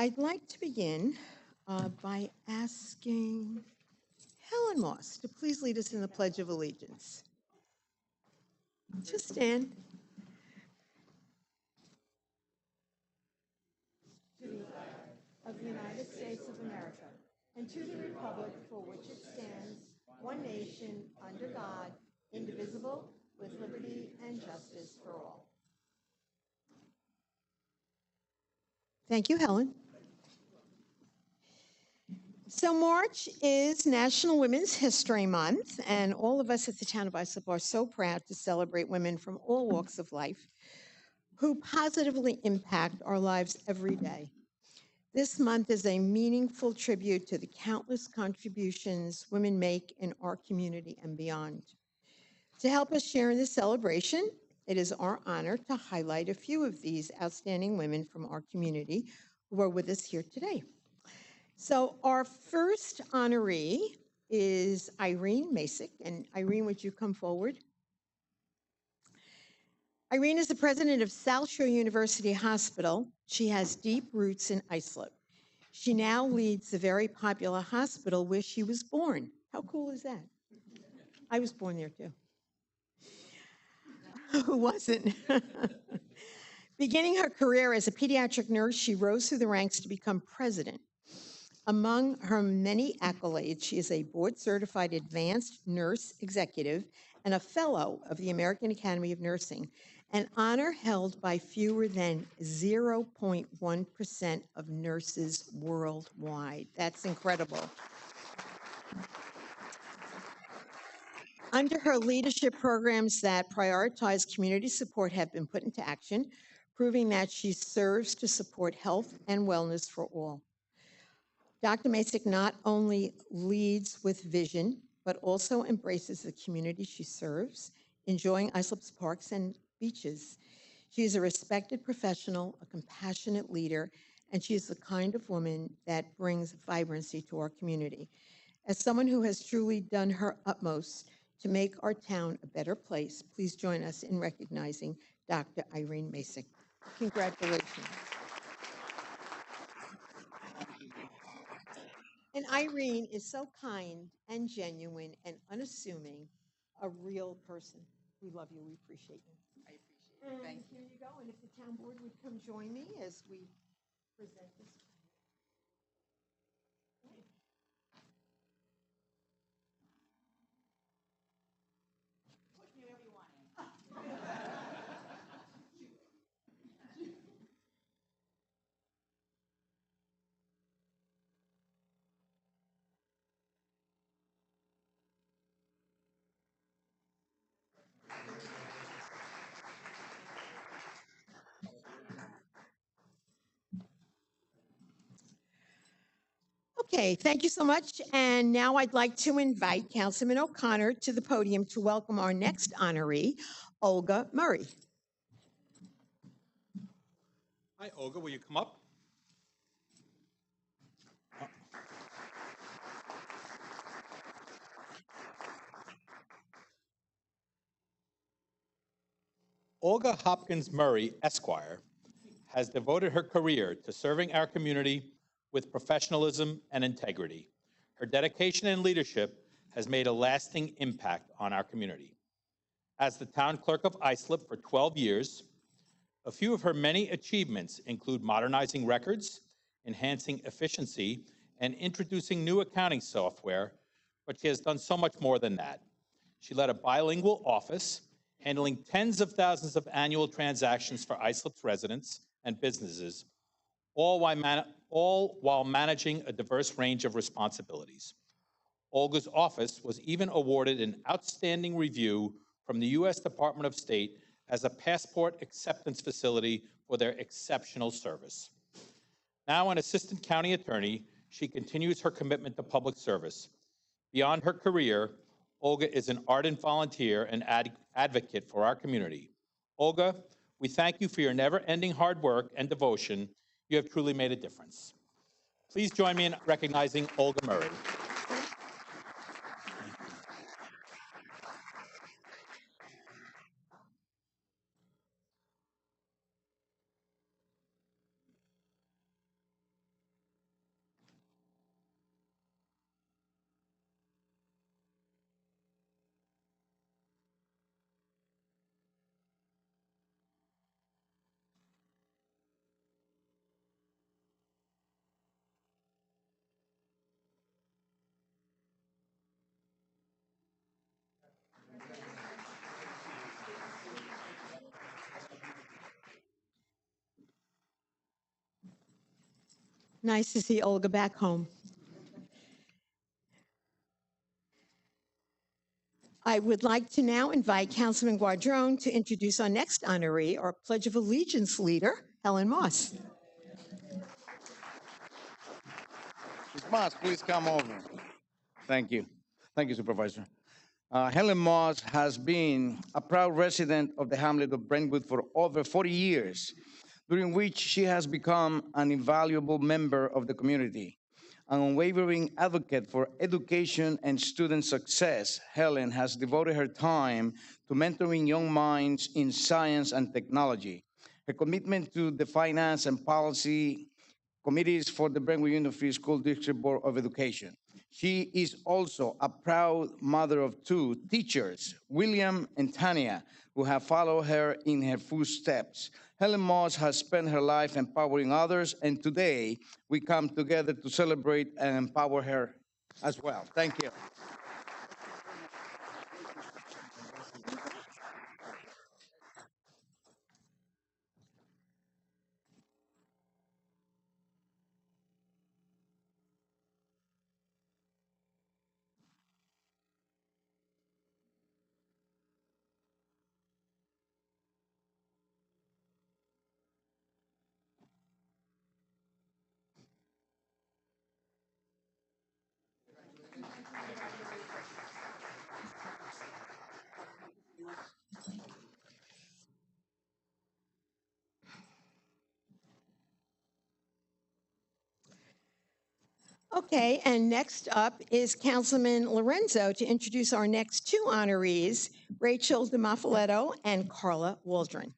I'd like to begin by asking Helen Moss to please lead us in the Pledge of Allegiance. Just stand. To the flag of the United States of America and to the republic for which it stands, one nation, under God, indivisible, with liberty and justice for all. Thank you, Helen. So March is National Women's History Month, and all of us at the town of Islip are so proud to celebrate women from all walks of life who positively impact our lives every day. This month is a meaningful tribute to the countless contributions women make in our community and beyond. To help us share in this celebration, it is our honor to highlight a few of these outstanding women from our community who are with us here today. So our first honoree is Irene Masick. And Irene, would you come forward? Irene is the president of South Shore University Hospital. She has deep roots in Islip. She now leads the very popular hospital where she was born. How cool is that? I was born there too. Who wasn't? Beginning her career as a pediatric nurse, she rose through the ranks to become president. Among her many accolades, she is a board-certified advanced nurse executive and a fellow of the American Academy of Nursing, an honor held by fewer than 0.1% of nurses worldwide. That's incredible. Under her leadership, programs that prioritize community support have been put into action, proving that she serves to support health and wellness for all. Dr. Masick not only leads with vision, but also embraces the community she serves, enjoying Islip's parks and beaches. She is a respected professional, a compassionate leader, and she is the kind of woman that brings vibrancy to our community. As someone who has truly done her utmost to make our town a better place, please join us in recognizing Dr. Irene Masick. Congratulations. And Irene is so kind and genuine and unassuming, a real person. We love you. We appreciate you. I appreciate it. Thank you. Here you go. And if the town board would come join me as we present this. Put me wherever you want in. Okay, thank you so much. And now I'd like to invite Councilman O'Connor to the podium to welcome our next honoree, Olga Murray. Hi, Olga, will you come up? Olga Hopkins Murray, Esquire, has devoted her career to serving our community with professionalism and integrity. Her dedication and leadership has made a lasting impact on our community. As the town clerk of Islip for 12 years, a few of her many achievements include modernizing records, enhancing efficiency, and introducing new accounting software, but she has done so much more than that. She led a bilingual office, handling tens of thousands of annual transactions for Islip's residents and businesses, all while managing a diverse range of responsibilities. Olga's office was even awarded an outstanding review from the U.S. Department of State as a passport acceptance facility for their exceptional service. Now an assistant county attorney, she continues her commitment to public service. Beyond her career, Olga is an ardent volunteer and advocate for our community. Olga, we thank you for your never-ending hard work and devotion. You have truly made a difference. Please join me in recognizing Olga Murray. Nice to see Olga back home. I would like to now invite Councilman Guardrone to introduce our next honoree, our Pledge of Allegiance leader, Helen Moss. Ms. Moss, please come over. Thank you. Thank you, Supervisor. Helen Moss has been a proud resident of the hamlet of Brentwood for over 40 years, during which she has become an invaluable member of the community. An unwavering advocate for education and student success, Helen has devoted her time to mentoring young minds in science and technology. Her commitment to the finance and policy committees for the Brentwood Union Free School District Board of Education. She is also a proud mother of two teachers, William and Tania, who have followed her in her footsteps. Helen Moss has spent her life empowering others, and today we come together to celebrate and empower her as well. Thank you. Okay, and next up is Councilman Lorenzo to introduce our next two honorees, Rachel DeMaffaletto and Carla Waldron.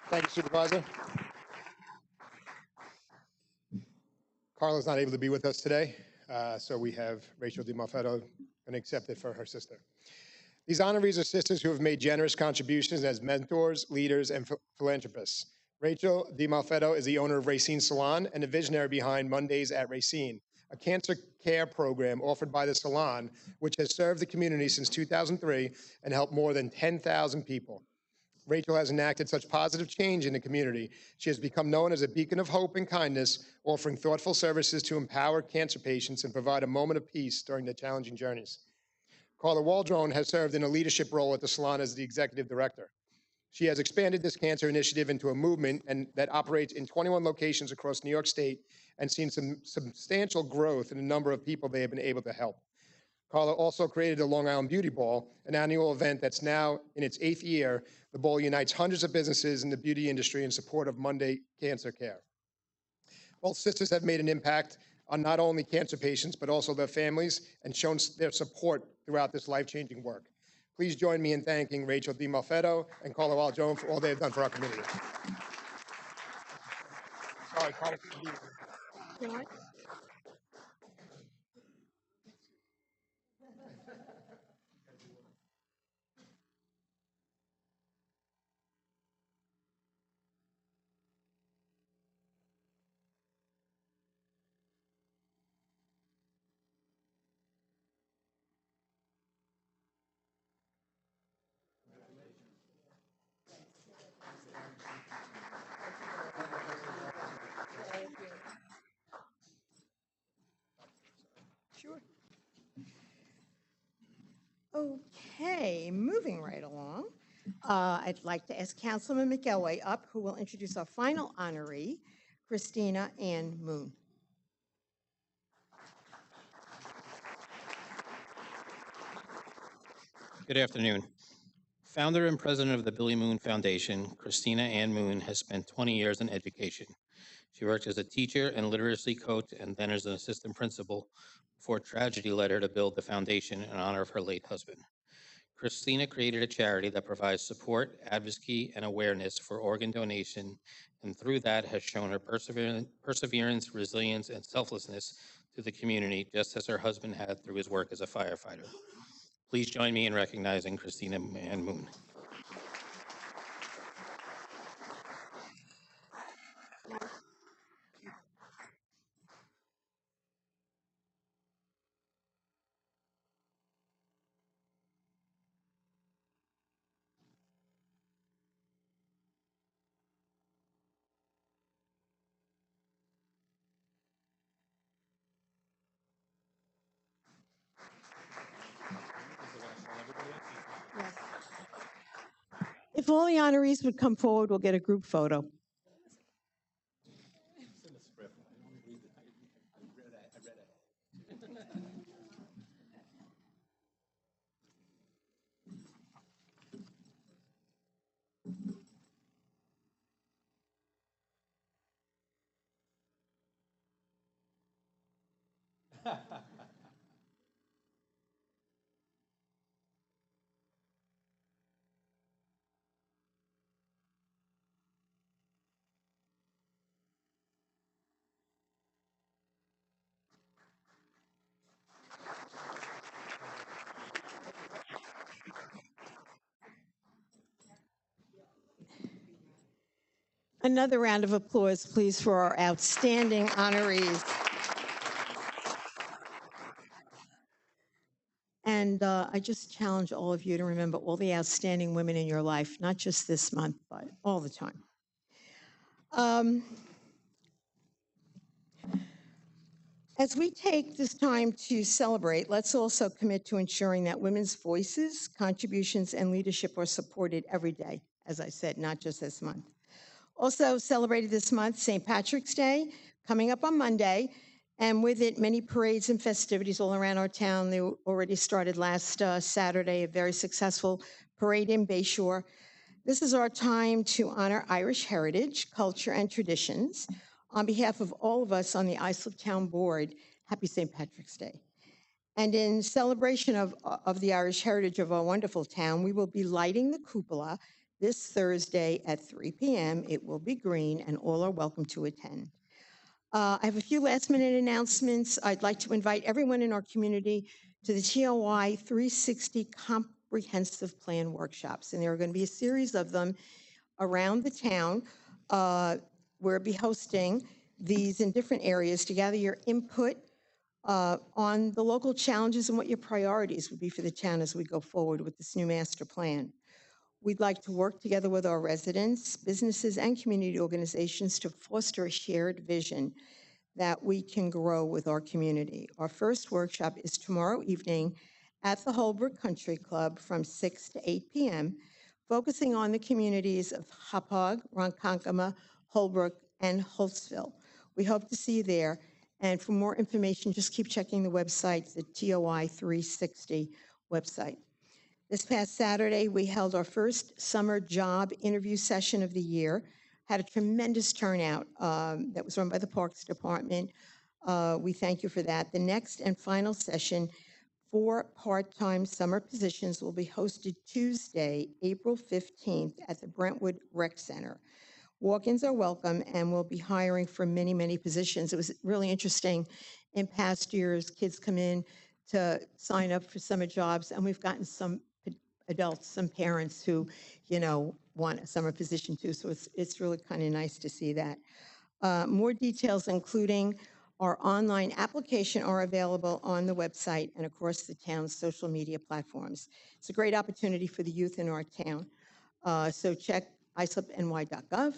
Thank you, Supervisor. Carla's not able to be with us today, so we have Rachel DiMaffetto and accept it for her sister. These honorees are sisters who have made generous contributions as mentors, leaders, and philanthropists. Rachel DiMaffetto is the owner of Racine Salon and the visionary behind Mondays at Racine, a cancer care program offered by the salon, which has served the community since 2003 and helped more than 10,000 people. Rachel has enacted such positive change in the community. She has become known as a beacon of hope and kindness, offering thoughtful services to empower cancer patients and provide a moment of peace during their challenging journeys. Carla Waldron has served in a leadership role at the salon as the executive director. She has expanded this cancer initiative into a movement that operates in 21 locations across New York State and seen some substantial growth in the number of people they have been able to help. Carla also created the Long Island Beauty Ball, an annual event that's now in its 8th year. The ball unites hundreds of businesses in the beauty industry in support of Monday Cancer Care. Both sisters have made an impact on not only cancer patients, but also their families and shown their support throughout this life-changing work. Please join me in thanking Rachel DiMaffetto and Carla Waldron for all they have done for our community. Sorry, Carla. Sure. Okay, moving right along. I'd like to ask Councilman McElway up, who will introduce our final honoree, Christina Ann Moon. Good afternoon. Founder and president of the Billy Moon Foundation, Christina Ann Moon has spent 20 years in education. She worked as a teacher and literacy coach and then as an assistant principal before tragedy led her to build the foundation in honor of her late husband. Christina created a charity that provides support, advocacy, and awareness for organ donation, and through that has shown her perseverance, resilience, and selflessness to the community, just as her husband had through his work as a firefighter. Please join me in recognizing Christina Ann Moon. if all the honorees would come forward, we'll get a group photo. Another round of applause, please, for our outstanding honorees. And I just challenge all of you to remember all the outstanding women in your life, not just this month, but all the time. As we take this time to celebrate, let's also commit to ensuring that women's voices, contributions, and leadership are supported every day, as I said, not just this month. Also celebrated this month, St. Patrick's Day, coming up on Monday, and with it, many parades and festivities all around our town. They already started last Saturday, a very successful parade in Bayshore. This is our time to honor Irish heritage, culture, and traditions. On behalf of all of us on the Islip Town Board, happy St. Patrick's Day. And in celebration of the Irish heritage of our wonderful town, we will be lighting the cupola this Thursday at 3 p.m. It will be green, and all are welcome to attend. I have a few last-minute announcements. I'd like to invite everyone in our community to the TOI 360 Comprehensive Plan workshops, and there are going to be a series of them around the town. We'll be hosting these in different areas to gather your input on the local challenges and what your priorities would be for the town as we go forward with this new master plan. We'd like to work together with our residents, businesses, and community organizations to foster a shared vision that we can grow with our community. Our first workshop is tomorrow evening at the Holbrook Country Club from 6 to 8 p.m., focusing on the communities of Hauppauge, Ronkonkoma, Holbrook, and Holtzville. We hope to see you there. And for more information, just keep checking the website, the TOI 360 website. This past Saturday, we held our first summer job interview session of the year. Had a tremendous turnout that was run by the Parks Department. We thank you for that. The next and final session for part-time summer positions will be hosted Tuesday, April 15th at the Brentwood Rec Center. Walk-ins are welcome, and we'll be hiring for many, many positions. It was really interesting. In past years, kids come in to sign up for summer jobs, and we've gotten some adults, some parents who, want a summer position too. So it's really kind of nice to see that. More details, including our online application, are available on the website and across the town's social media platforms. It's a great opportunity for the youth in our town. So check islipny.gov,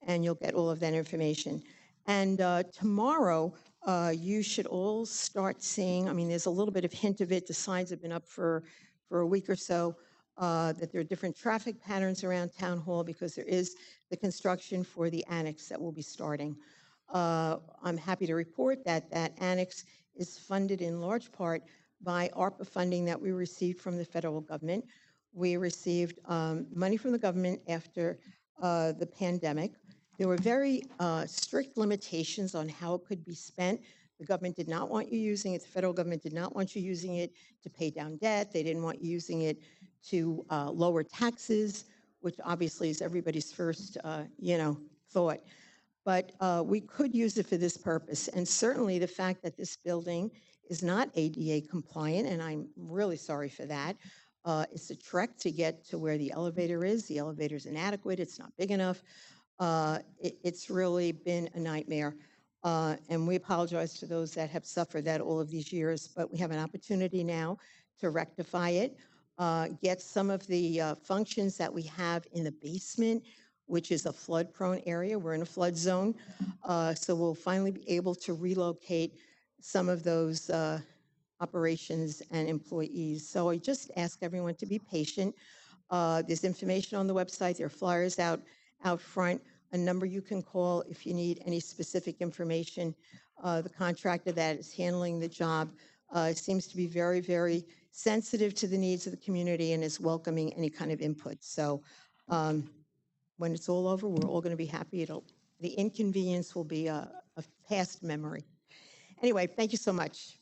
and you'll get all of that information. And tomorrow, you should all start seeing, there's a little bit of hint of it. The signs have been up for a week or so, that there are different traffic patterns around Town Hall because there is the construction for the annex that will be starting. I'm happy to report that that annex is funded in large part by ARPA funding that we received from the federal government. We received money from the government after the pandemic. There were very strict limitations on how it could be spent. The government did not want you using it. The federal government did not want you using it to pay down debt. They didn't want you using it to lower taxes, which obviously is everybody's first, thought. But we could use it for this purpose. And certainly the fact that this building is not ADA compliant, and I'm really sorry for that. It's a trek to get to where the elevator is. The elevator is inadequate. It's not big enough. It's really been a nightmare. And we apologize to those that have suffered that all of these years, but we have an opportunity now to rectify it, get some of the functions that we have in the basement, which is a flood-prone area. We're in a flood zone. So we'll finally be able to relocate some of those operations and employees. So I just ask everyone to be patient. There's information on the website. There are flyers out front, a number you can call if you need any specific information. The contractor that is handling the job seems to be very, very sensitive to the needs of the community and is welcoming any kind of input. So when it's all over, we're all going to be happy. The inconvenience will be a past memory. Anyway, thank you so much.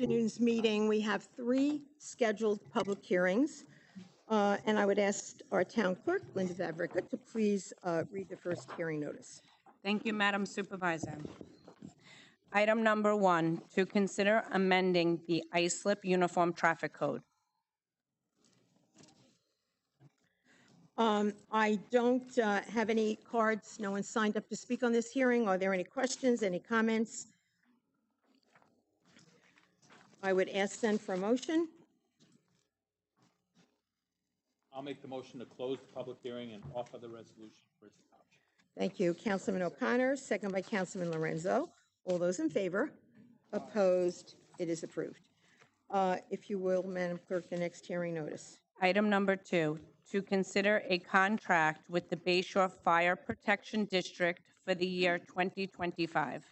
Afternoon's meeting, we have 3 scheduled public hearings. And I would ask our town clerk, Linda Vavrica, to please read the first hearing notice. Thank you, Madam Supervisor. Item number 1, to consider amending the Islip Uniform Traffic Code. I don't have any cards. No one signed up to speak on this hearing. Are there any questions, any comments? I would ask then for a motion. I'll make the motion to close the public hearing and offer the resolution for its adoption. Thank you. Councilman O'Connor, second by Councilman Lorenzo. All those in favor? Opposed? It is approved. If you will, Madam Clerk, the next hearing notice. Item number 2, to consider a contract with the Bay Shore Fire Protection District for the year 2025.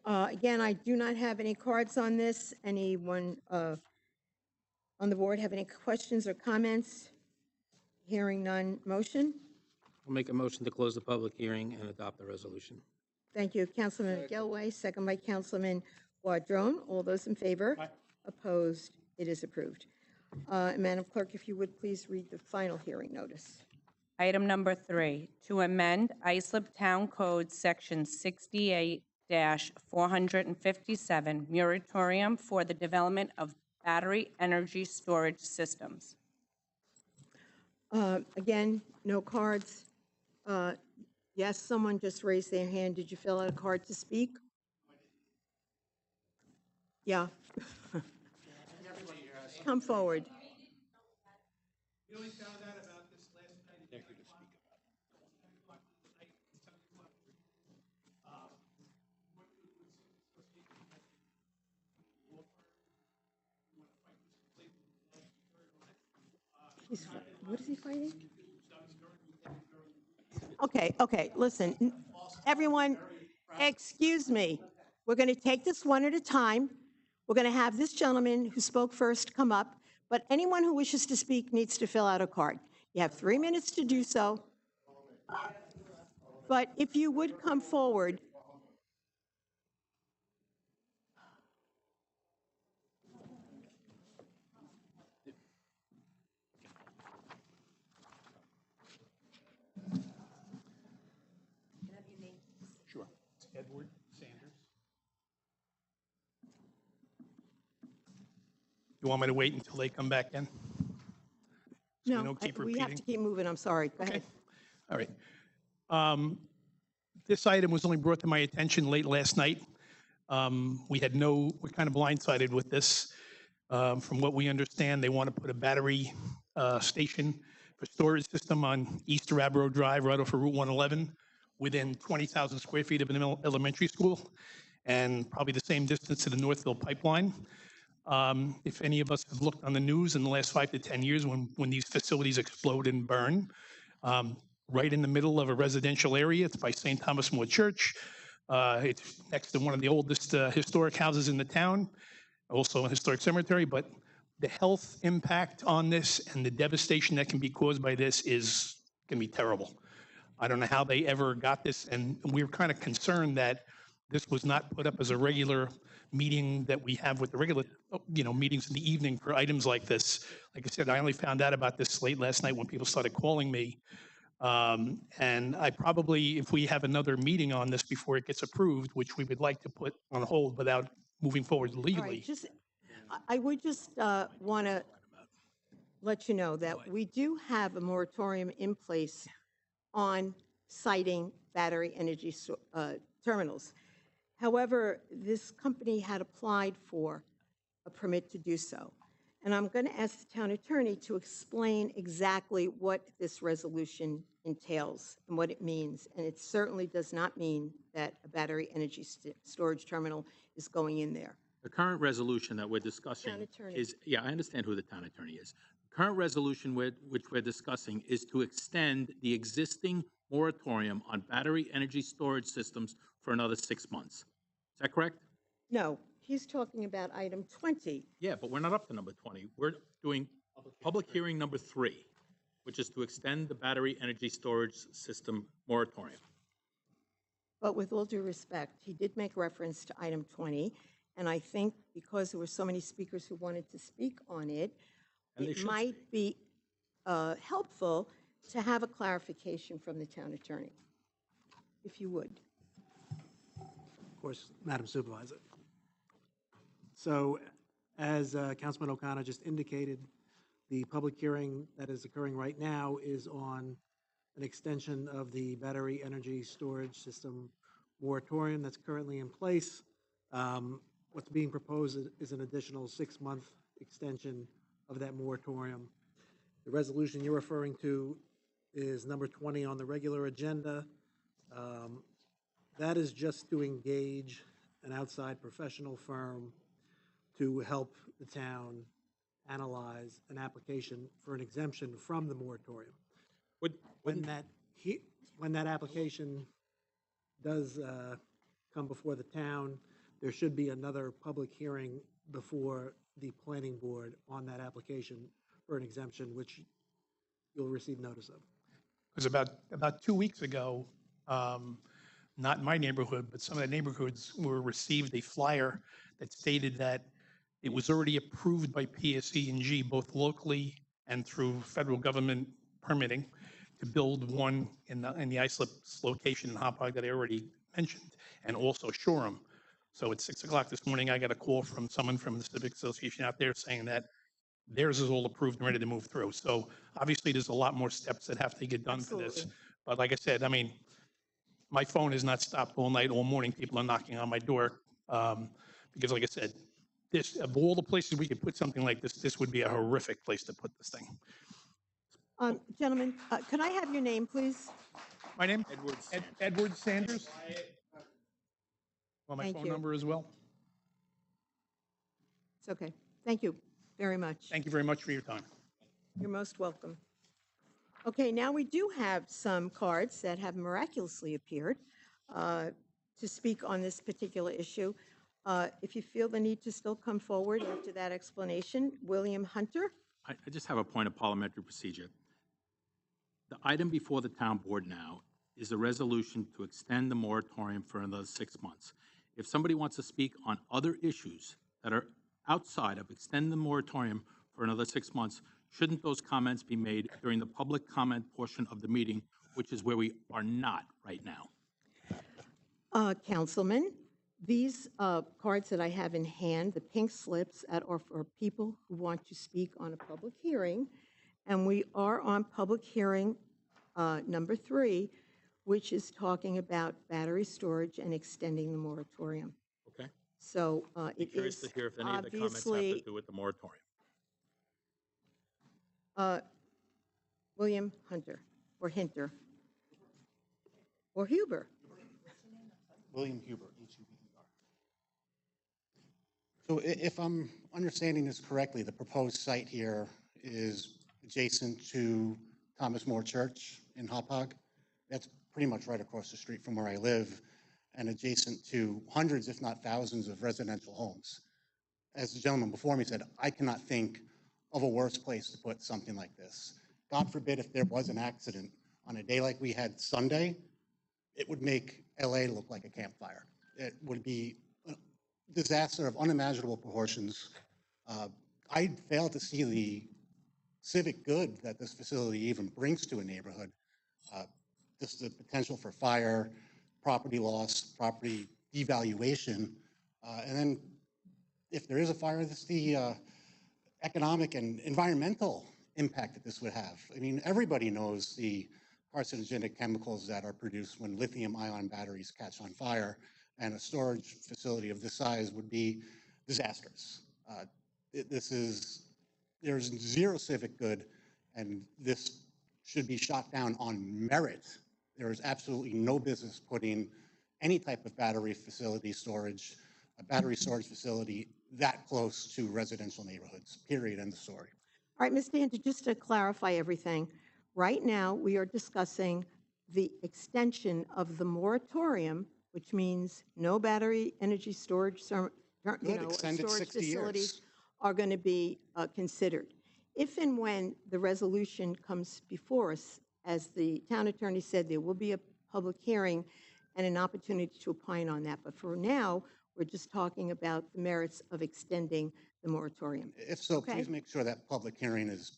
Again, I do not have any cards on this. Anyone on the board have any questions or comments? Hearing none. Motion? I'll make a motion to close the public hearing and adopt the resolution. Thank you. Councilman McGilway, second by Councilman Guadrone. All those in favor? Aye. Opposed? It is approved. Madam Clerk, if you would please read the final hearing notice. Item number 3, to amend Islip Town Code Section 68-457, moratorium for the development of battery energy storage systems. Again, no cards. Yes, someone just raised their hand. Did you fill out a card to speak? Yeah. Come forward. What is he fighting? Okay, listen, everyone, excuse me. We're going to take this one at a time. We're going to have this gentleman who spoke first come up, but anyone who wishes to speak needs to fill out a card. You have 3 minutes to do so. But if you would come forward. Sure. It's Edward Sanders. You want me to wait until they come back in? So we No, don't keep we have repeating? to keep moving. I'm sorry. Go ahead. All right. This item was only brought to my attention late last night. We're kind of blindsided with this. From what we understand, they want to put a battery station for storage system on East Rabro Drive, right off of Route 111, within 20,000 square feet of an elementary school, and probably the same distance to the Northville pipeline. If any of us have looked on the news in the last 5 to 10 years when these facilities explode and burn, right in the middle of a residential area, it's by St. Thomas More Church. It's next to one of the oldest historic houses in the town, also a historic cemetery, but the health impact on this and the devastation that can be caused by this is going to be terrible. I don't know how they ever got this, and we're kind of concerned that this was not put up as a regular meeting that we have with the regular, meetings in the evening for items like this. Like I said, I only found out about this late last night when people started calling me. And I probably, if we have another meeting on this before it gets approved, which we would like to put on hold without moving forward All legally. right, I would just want to let you know that we do have a moratorium in place on siting battery energy terminals. However, this company had applied for a permit to do so. And I'm going to ask the town attorney to explain exactly what this resolution entails and what it means. And it certainly does not mean that a battery energy storage terminal is going in there. The current resolution that we're discussing Town attorney. is, yeah, I understand who the town attorney is. The current resolution which we're discussing is to extend the existing moratorium on battery energy storage systems for another 6 months. Is that correct? No, he's talking about item 20. Yeah, but we're not up to number 20. We're doing public hearing number 3, which is to extend the battery energy storage system moratorium. But with all due respect, he did make reference to item 20. And I think because there were so many speakers who wanted to speak on it, And they it should might be helpful to have a clarification from the town attorney, if you would. Of course, Madam Supervisor. So, as Councilman O'Connor just indicated, the public hearing that is occurring right now is on an extension of the battery energy storage system moratorium that's currently in place. What's being proposed is an additional 6-month extension of that moratorium. The resolution you're referring to is number 20 on the regular agenda. That is just to engage an outside professional firm to help the town analyze an application for an exemption from the moratorium. When that application does come before the town, there should be another public hearing before the planning board on that application for an exemption, which you'll receive notice of. Because about 2 weeks ago, not in my neighborhood, but some of the neighborhoods received a flyer that stated that it was already approved by PSE&G, both locally and through federal government permitting, to build one in the Islip location in Hopog that I already mentioned, and also Shoreham. So at 6 o'clock this morning, I got a call from someone from the Civic Association out there saying that theirs is all approved and ready to move through. So obviously, there's a lot more steps that have to get done for this. Absolutely. But like I said, I mean, my phone is not stopped all night, all morning. People are knocking on my door. Because like I said, this, of all the places we could put something like this, this would be a horrific place to put this thing. Gentlemen, could I have your name, please? My name? Edward Sanders. Edward Sanders. Want my Thank phone you. number as well? It's okay. Thank you very much. Thank you very much for your time. You're most welcome. Okay, now we do have some cards that have miraculously appeared to speak on this particular issue. If you feel the need to still come forward after that explanation, William Hunter. I just have a point of parliamentary procedure. The item before the town board now is a resolution to extend the moratorium for another 6 months. If somebody wants to speak on other issues that are outside of extending the moratorium for another 6 months, shouldn't those comments be made during the public comment portion of the meeting, which is where we are not right now? Councilman, these cards that I have in hand, the pink slips, are for people who want to speak on a public hearing. And we are on public hearing number 3, which is talking about battery storage and extending the moratorium. Okay? So Be it curious is to hear if any of the comments have to obviously do with the moratorium. William Hunter, or Hinter, or Huber. William Huber, H-U-B-E-R. So if I'm understanding this correctly, the proposed site here is adjacent to Thomas More Church in Hopog. That's pretty much right across the street from where I live, and adjacent to hundreds, if not thousands, of residential homes. As the gentleman before me said, I cannot think of a worse place to put something like this. God forbid if there was an accident on a day like we had Sunday, it would make LA look like a campfire. It would be a disaster of unimaginable proportions. I fail to see the civic good that this facility even brings to a neighborhood. Just the potential for fire, property loss, property devaluation, and then if there is a fire, this the economic and environmental impact that this would have. I mean, everybody knows the carcinogenic chemicals that are produced when lithium-ion batteries catch on fire, and a storage facility of this size would be disastrous. There's zero civic good, and this should be shot down on merit. There is absolutely no business putting any type of battery storage facility that close to residential neighborhoods, period, end of story. All right, Ms. Danter, just to clarify everything, right now, we are discussing the extension of the moratorium, which means no battery energy storage, Extend it storage 60 facilities years. are going to be considered. If and when the resolution comes before us, as the town attorney said, there will be a public hearing and an opportunity to opine on that. But for now, we're just talking about the merits of extending the moratorium. If so, Okay. please make sure that public hearing is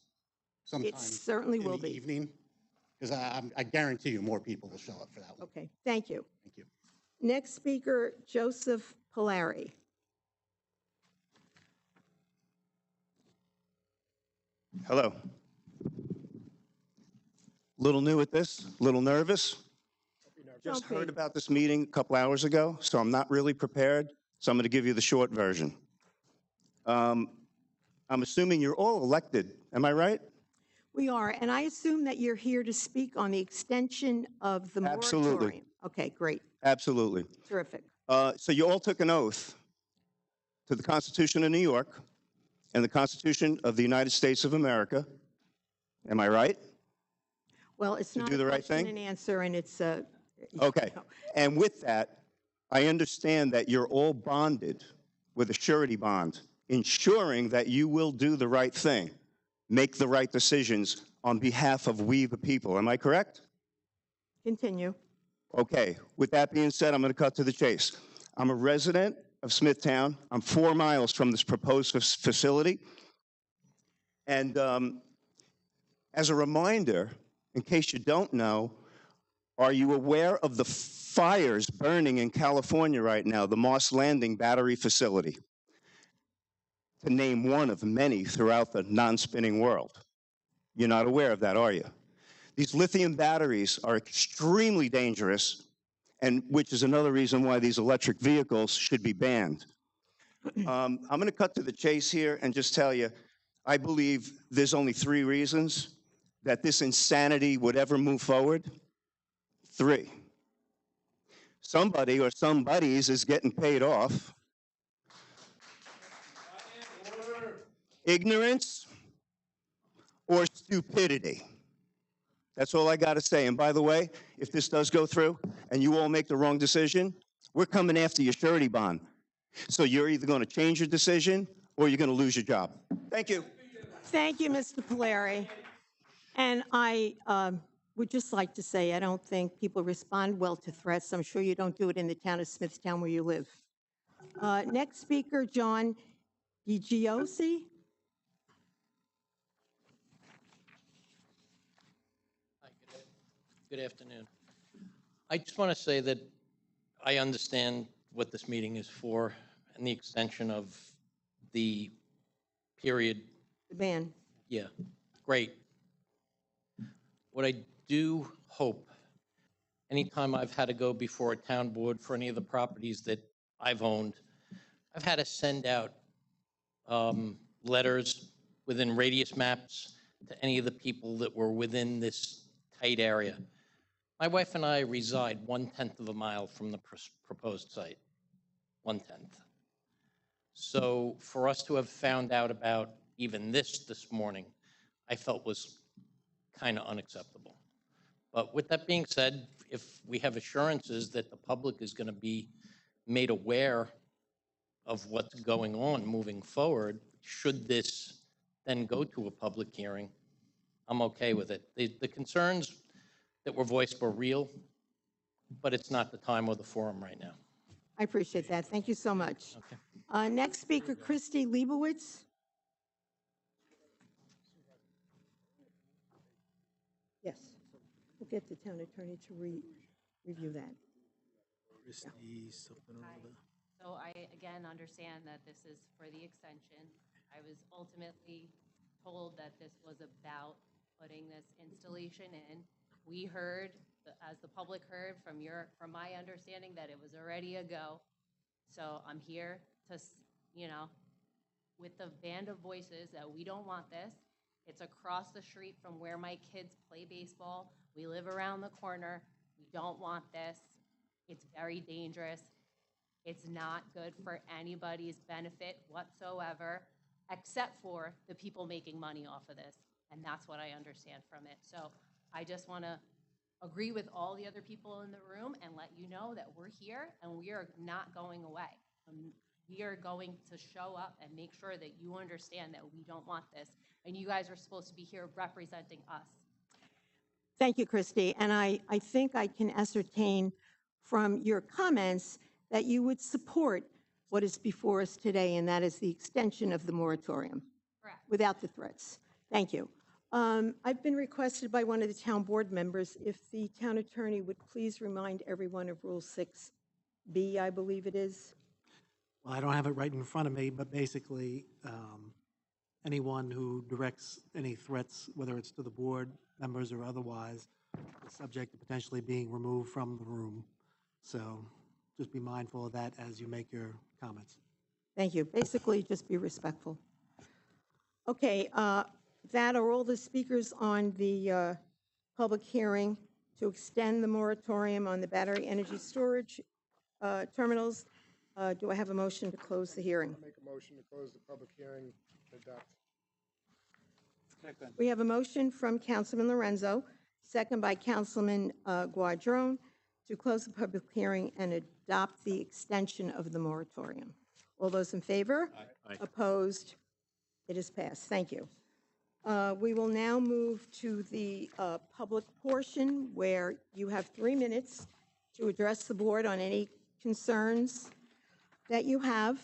sometime It certainly in will the be. evening, because I guarantee you more people will show up for that one. Okay, thank you. Thank you. Next speaker, Joseph Polari. Hello. Little new at this, little nervous. Just Okay. heard about this meeting a couple hours ago, so I'm not really prepared. So I'm going to give you the short version. I'm assuming you're all elected. Am I right? We are, and I assume that you're here to speak on the extension of the Absolutely. moratorium. Okay, great, Absolutely. terrific. So you all took an oath to the Constitution of New York and the Constitution of the United States of America. Am I right? Well, it's To not do a the right question thing? and answer, and it's Okay. And with that, I understand that you're all bonded with a surety bond, ensuring that you will do the right thing, make the right decisions on behalf of we the people. Am I correct? Continue. Okay. With that being said, I'm going to cut to the chase. I'm a resident of Smithtown. I'm 4 miles from this proposed facility. And as a reminder, in case you don't know, are you aware of the fires burning in California right now, the Moss Landing battery facility? To name one of many throughout the non-spinning world. You're not aware of that, are you? These lithium batteries are extremely dangerous, and which is another reason why these electric vehicles should be banned. I'm going to cut to the chase here and just tell you, I believe there's only 3 reasons that this insanity would ever move forward. 3. Somebody or somebodies is getting paid off. Ignorance or stupidity. That's all I got to say. And by the way, if this does go through and you all make the wrong decision, we're coming after your surety bond. So you're either going to change your decision or you're going to lose your job. Thank you. Thank you, Mr. Polari. And I would just like to say, I don't think people respond well to threats. I'm sure you don't do it in the town of Smithtown where you live. Next speaker, John DiGiosi. Hi, good afternoon. I just want to say that I understand what this meeting is for and the extension of the period. The ban. Yeah, great. What I do hope, anytime I've had to go before a town board for any of the properties that I've owned, I've had to send out letters within radius maps to any of the people that were within this tight area. My wife and I reside 1/10 of a mile from the proposed site, 1/10. So for us to have found out about even this morning, I felt was kind of unacceptable. But with that being said, if we have assurances that the public is going to be made aware of what's going on moving forward, should this then go to a public hearing, I'm okay with it. The concerns that were voiced were real, but it's not the time or the forum right now. I appreciate that. Thank you so much. Okay. Next speaker, Christy Leibowitz. Yes, we'll get the town attorney to review that. Hi. So I, again, understand that this is for the extension. I was ultimately told that this was about putting this installation in. We heard, as the public heard from my understanding, that it was already a go. So I'm here to, with the band of voices that we don't want this. It's across the street from where my kids play baseball. We live around the corner. We don't want this. It's very dangerous. It's not good for anybody's benefit whatsoever, except for the people making money off of this. And that's what I understand from it. So I just want to agree with all the other people in the room and let you know that we're here and we are not going away. We are going to show up and make sure that you understand that we don't want this. And you guys are supposed to be here representing us. Thank you, Christy. And I think I can ascertain from your comments that you would support what is before us today, and that is the extension of the moratorium. Correct. Without the threats. Thank you. I've been requested by one of the town board members if the town attorney would please remind everyone of Rule 6B, I believe it is. Well, I don't have it right in front of me, but basically, anyone who directs any threats, whether it's to the board members or otherwise, is subject to potentially being removed from the room. So just be mindful of that as you make your comments. Thank you. Basically, just be respectful. Okay, that are all the speakers on the public hearing to extend the moratorium on the battery energy storage terminals. Do I have a motion to close the hearing? I'll make a motion to close the public hearing and adopt. We have a motion from Councilman Lorenzo, second by Councilman Guadrone, to close the public hearing and adopt the extension of the moratorium. All those in favor? Aye. Opposed? It is passed. Thank you. We will now move to the public portion where you have 3 minutes to address the board on any concerns that you have.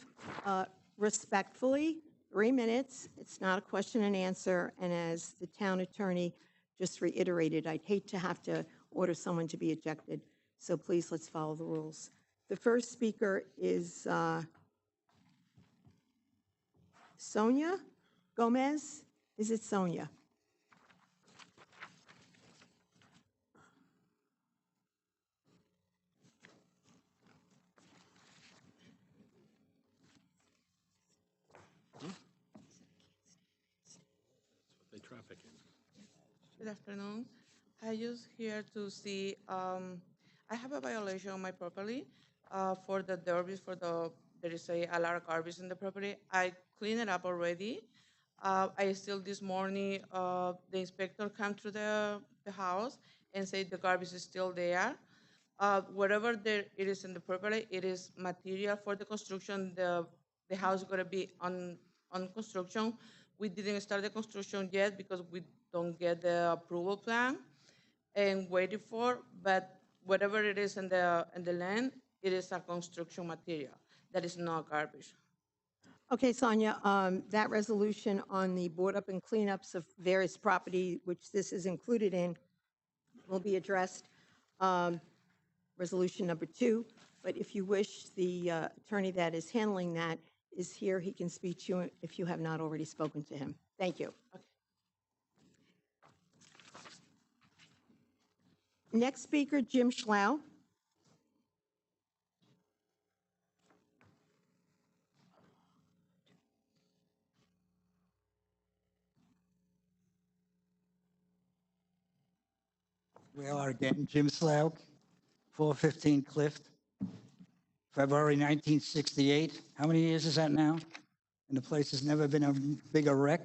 Respectfully, 3 minutes. It's not a question and answer. And as the town attorney just reiterated, I'd hate to have to order someone to be ejected. So please, let's follow the rules. The first speaker is Sonia Gomez. Is it Sonia? Good afternoon. I just here to see, I have a violation on my property for the garbage, there is a lot of garbage in the property. I cleaned it up already. I still this morning, the inspector came to the house and said the garbage is still there. Whatever it is in the property, it is material for the construction. The house is gonna be on construction. We didn't start the construction yet because we don't get the approval plan and waiting for, but whatever it is in the land, it is a construction material. That is not garbage. Okay, Sonia, that resolution on the board up and cleanups of various property, which this is included in, will be addressed. Resolution number 2. But if you wish, the attorney that is handling that is here. He can speak to you if you have not already spoken to him. Thank you. Okay. Next speaker, Jim Schlau. We are again, Jim Slough, 415 Clift, February 1968. How many years is that now? And the place has never been a bigger wreck.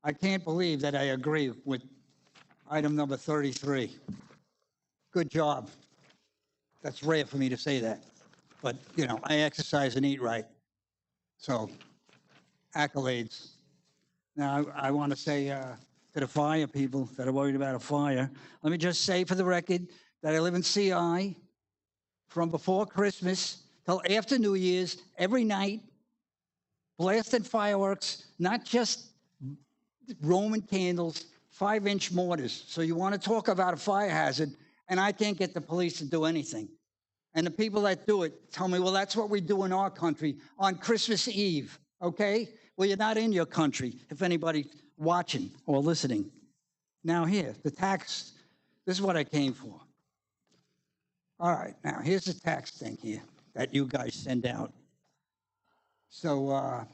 I can't believe that I agree with item number 33. Good job. That's rare for me to say that. But, you know, I exercise and eat right. So, accolades. Now, I want to say to the fire people that are worried about a fire, let me just say for the record that I live in CI from before Christmas till after New Year's, every night, blasting fireworks, not just Roman candles, 5-inch mortars. So you want to talk about a fire hazard, and I can't get the police to do anything. And the people that do it tell me, well, that's what we do in our country on Christmas Eve, okay? Well, you're not in your country if anybody watching or listening. Now here, the tax, this is what I came for. All right, now here's the tax thing here that you guys send out. So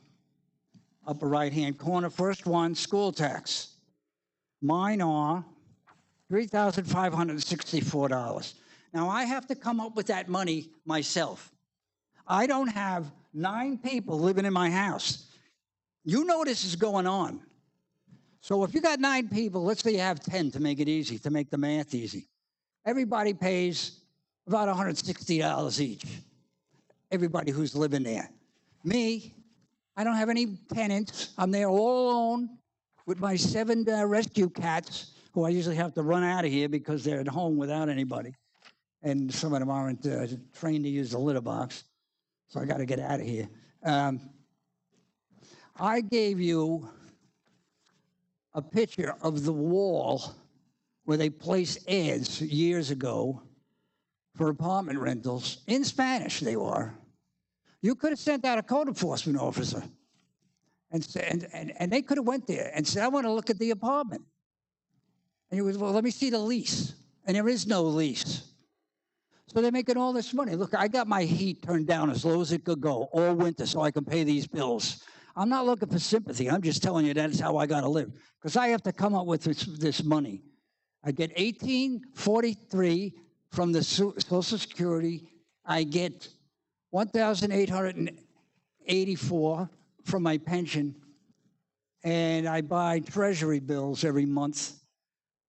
upper right-hand corner, first one, school tax. Mine are $3,564. Now I have to come up with that money myself. I don't have 9 people living in my house. You know this is going on. So if you got 9 people, let's say you have 10 to make it easy, to make the math easy. Everybody pays about $160 each. Everybody who's living there. Me, I don't have any tenants. I'm there all alone with my 7 rescue cats, who I usually have to run out of here because they're at home without anybody. And some of them aren't trained to use the litter box. So I got to get out of here. I gave you a picture of the wall where they placed ads years ago for apartment rentals. In Spanish, they were. You could have sent out a code enforcement officer. And they could have went there and said, I want to look at the apartment. And he was, well, let me see the lease. And there is no lease. So they're making all this money. Look, I got my heat turned down as low as it could go all winter so I can pay these bills. I'm not looking for sympathy. I'm just telling you that's how I got to live. Because I have to come up with this money. I get $1,843 from the Social Security. I get $1,884 from my pension. And I buy treasury bills every month,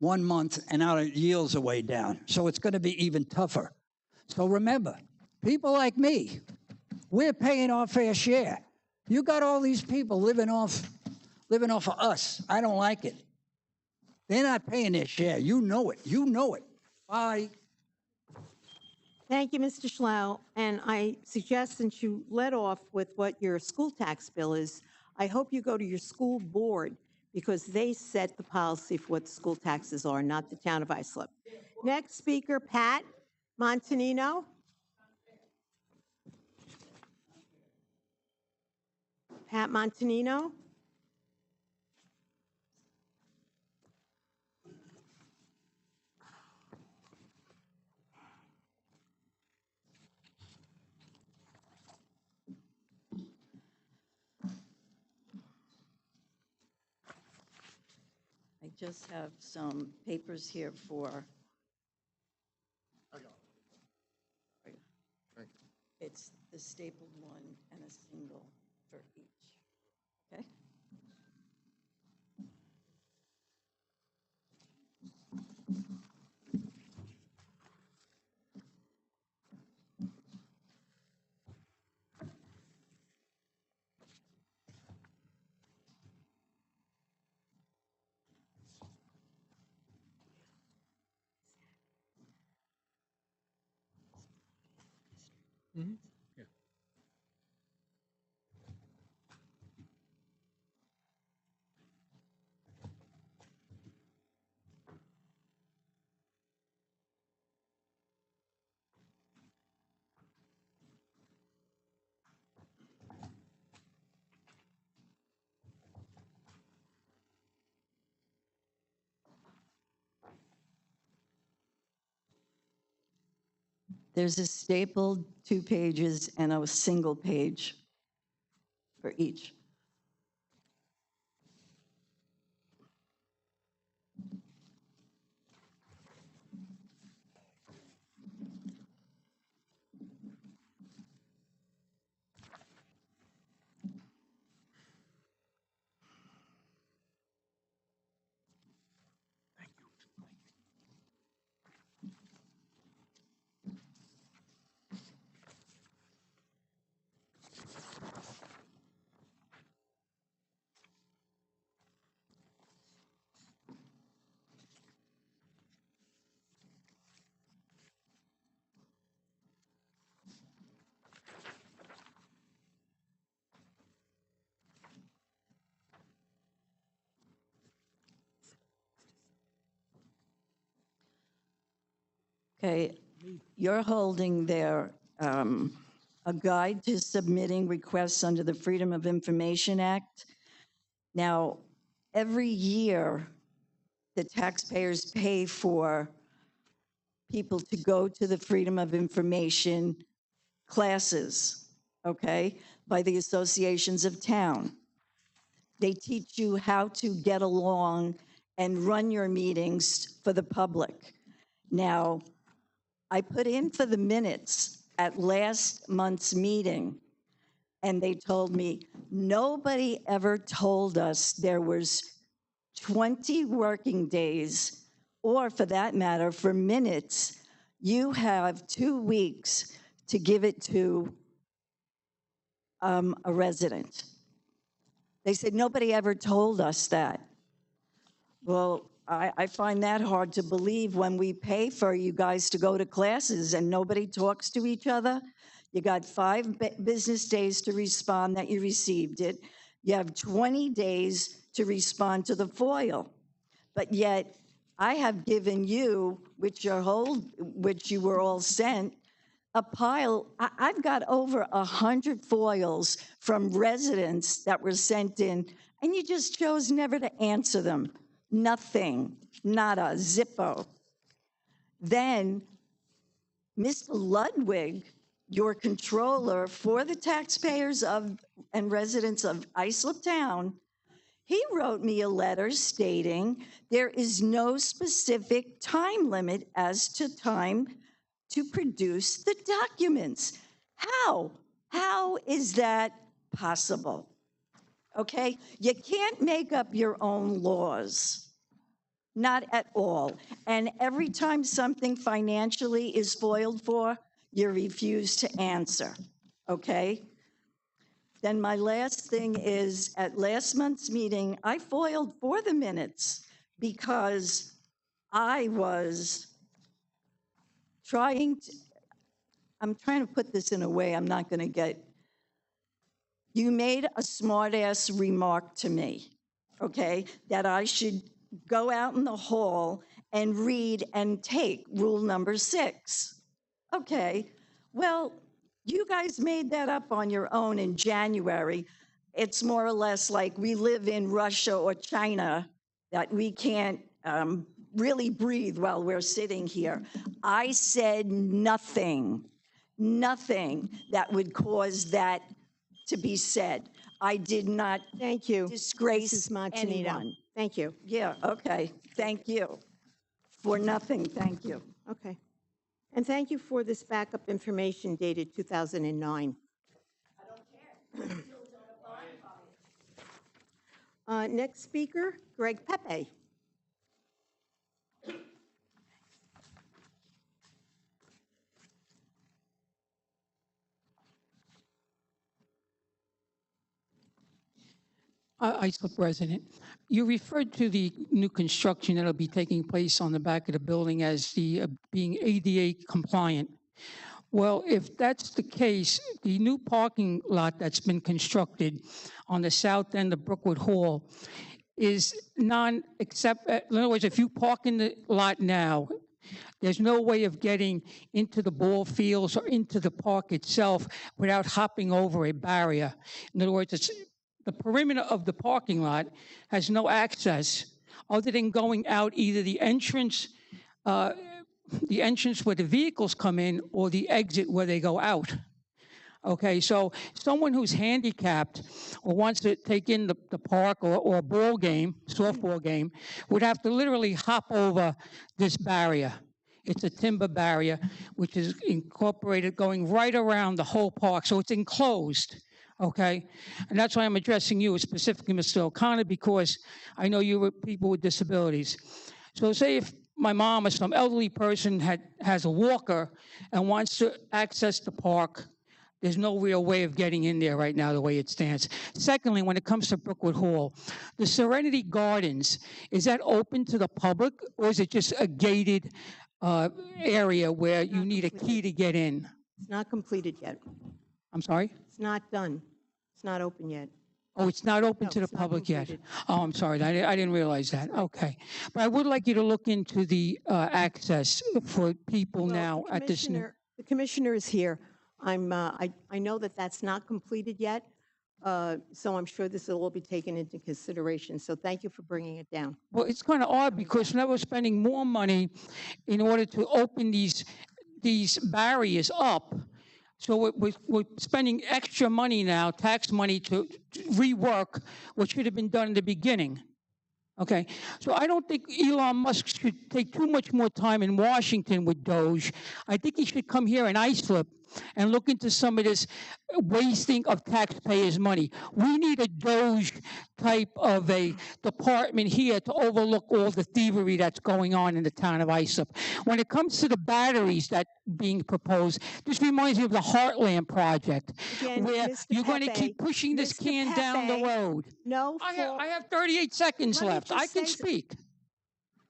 1 month, and now the yields are way down. So it's going to be even tougher. So remember, people like me, we're paying our fair share. You got all these people living off of us. I don't like it. They're not paying their share. You know it. You know it. Bye. Thank you, Mr. Schlau. And I suggest, since you led off with what your school tax bill is, I hope you go to your school board because they set the policy for what the school taxes are, not the town of Islip. Next speaker, Pat Montanino. Pat Montanino. I just have some papers here for. It's the stapled one and a single for each. Okay? Mm-hmm. Yeah. There's a stapled 2 pages and a single page for each. Okay, you're holding there a guide to submitting requests under the Freedom of Information Act. Now, every year, the taxpayers pay for people to go to the Freedom of Information classes, okay, by the associations of town. They teach you how to get along and run your meetings for the public. Now, I put in for the minutes at last month's meeting, and they told me, nobody ever told us there was 20 working days, or for that matter, for minutes, you have 2 weeks to give it to a resident. They said, nobody ever told us that. Well, I find that hard to believe when we pay for you guys to go to classes and nobody talks to each other. You got 5 business days to respond that you received it. You have 20 days to respond to the FOIL. But yet, I have given you, which you were all sent, a pile. I've got over 100 FOILs from residents that were sent in, and you just chose never to answer them. Nothing, nada, zippo. Then, Mr. Ludwig, your controller for the taxpayers of and residents of Islip Town, he wrote me a letter stating there is no specific time limit as to time to produce the documents. How? How is that possible? Okay? You can't make up your own laws. Not at all. And every time something financially is foiled for, you refuse to answer. Okay? Then my last thing is, at last month's meeting, I foiled for the minutes because I was I'm trying to put this in a way I'm not going to get. You made a smart-ass remark to me, okay, that I should go out in the hall and read and take rule number 6. Okay, well, you guys made that up on your own in January. It's more or less like we live in Russia or China, that we can't really breathe while we're sitting here. I said nothing that would cause that to be said. I did not Thank you, disgrace Mrs. Montanito. anyone. Thank you. Yeah, okay, thank you. For nothing, thank you. Okay. And thank you for this backup information dated 2009. Next speaker, Greg Pepe. Islip resident. You referred to the new construction that'll be taking place on the back of the building as the being ADA compliant. Well, if that's the case, the new parking lot that's been constructed on the south end of Brookwood Hall is in other words, if you park in the lot now, there's no way of getting into the ball fields or into the park itself without hopping over a barrier. In other words, the perimeter of the parking lot has no access other than going out either the entrance where the vehicles come in or the exit where they go out. Okay, so someone who's handicapped or wants to take in the park or a ball game, softball game, would have to literally hop over this barrier. It's a timber barrier, which is incorporated going right around the whole park, so it's enclosed. Okay, and that's why I'm addressing you specifically, Mr. O'Connor, because I know you were people with disabilities. So say if my mom or some elderly person has a walker and wants to access the park, there's no real way of getting in there right now the way it stands. Secondly, when it comes to Brookwood Hall, the Serenity Gardens, is that open to the public or is it just a gated area where you need a key to get in? It's not completed yet. I'm sorry? It's not done. It's not open yet. Oh, it's not open to the it's not public yet? completed. Oh, I'm sorry, I didn't realize that. Okay. But I would like you to look into the access for people Well, now at this. The commissioner is here. I know that that's not completed yet. So I'm sure this will all be taken into consideration. So thank you for bringing it down. Well, it's kind of odd because now we're spending more money in order to open these barriers up. So we're spending extra money now, tax money, to rework what should have been done in the beginning. Okay, so I don't think Elon Musk should take too much more time in Washington with Doge. I think he should come here in Islip and look into some of this wasting of taxpayers' money. We need a Doge type of a department here to overlook all the thievery that's going on in the town of Islip. When it comes to the batteries that being proposed, this reminds me of the Heartland project, Again, where Mr. you're going to Pepe, keep pushing this Mr. can down the Pepe, road. No, I have 38 seconds Let me left. I just can say so- speak.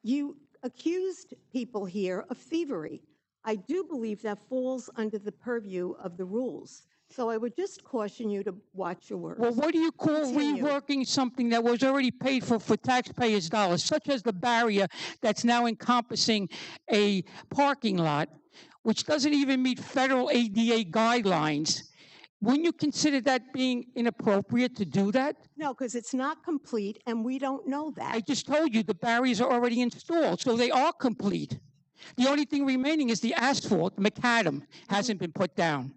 You accused people here of thievery. I do believe that falls under the purview of the rules. So I would just caution you to watch your words. Well, what do you call Continue. reworking something that was already paid for taxpayers' dollars, such as the barrier that's now encompassing a parking lot, which doesn't even meet federal ADA guidelines? Wouldn't you consider that being inappropriate to do that? No, because it's not complete, and we don't know that. I just told you the barriers are already installed, so they are complete. The only thing remaining is the asphalt, the macadam, hasn't been put down.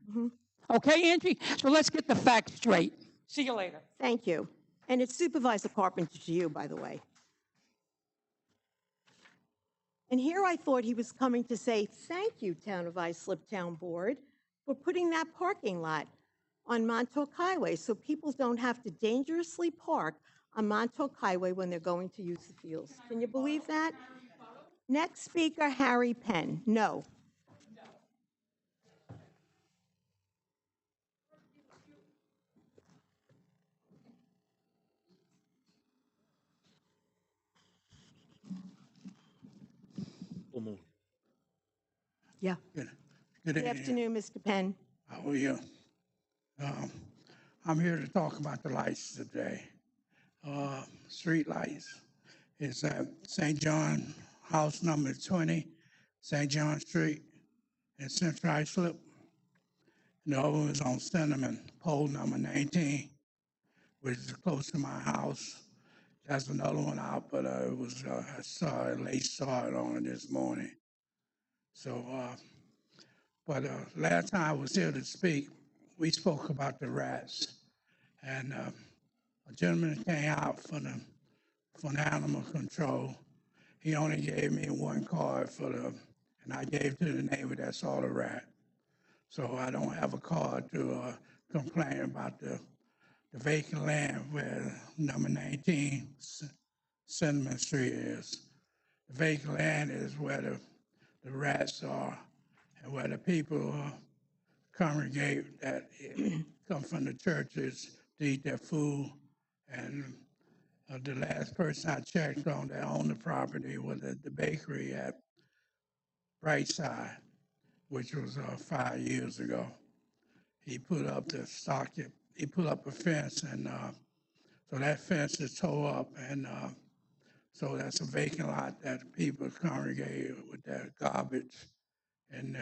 Okay, Angie? So let's get the facts straight. See you later. Thank you. And it's Supervisor Carpenter to you, by the way. And here I thought he was coming to say, thank you, Town of Islip Town Board, for putting that parking lot on Montauk Highway so people don't have to dangerously park on Montauk Highway when they're going to use the fields. Can you believe that? Next speaker, Harry Penn. No. Yeah. Good Good evening. afternoon, Mr. Penn. How are you? I'm here to talk about the lights today. Street lights. It's at St. John, house number 20, St. John Street in Central Islip. And the other one is on Cinnamon, pole number 19, which is close to my house. That's another one out, but it was I saw a late start on it this morning. So, last time I was here to speak, we spoke about the rats, and a gentleman came out from animal control. He only gave me one card and I gave to the neighbor that saw the rat. So I don't have a card to complain about the vacant land where number 19 Cinnamon Street is. The vacant land is where the rats are and where the people congregate that come from the churches to eat their food. And the last person I checked on that owned the property was the bakery at Brightside, which was 5 years ago. He put up he put up a fence, and so that fence is tore up, and so that's a vacant lot that people congregate with their garbage, and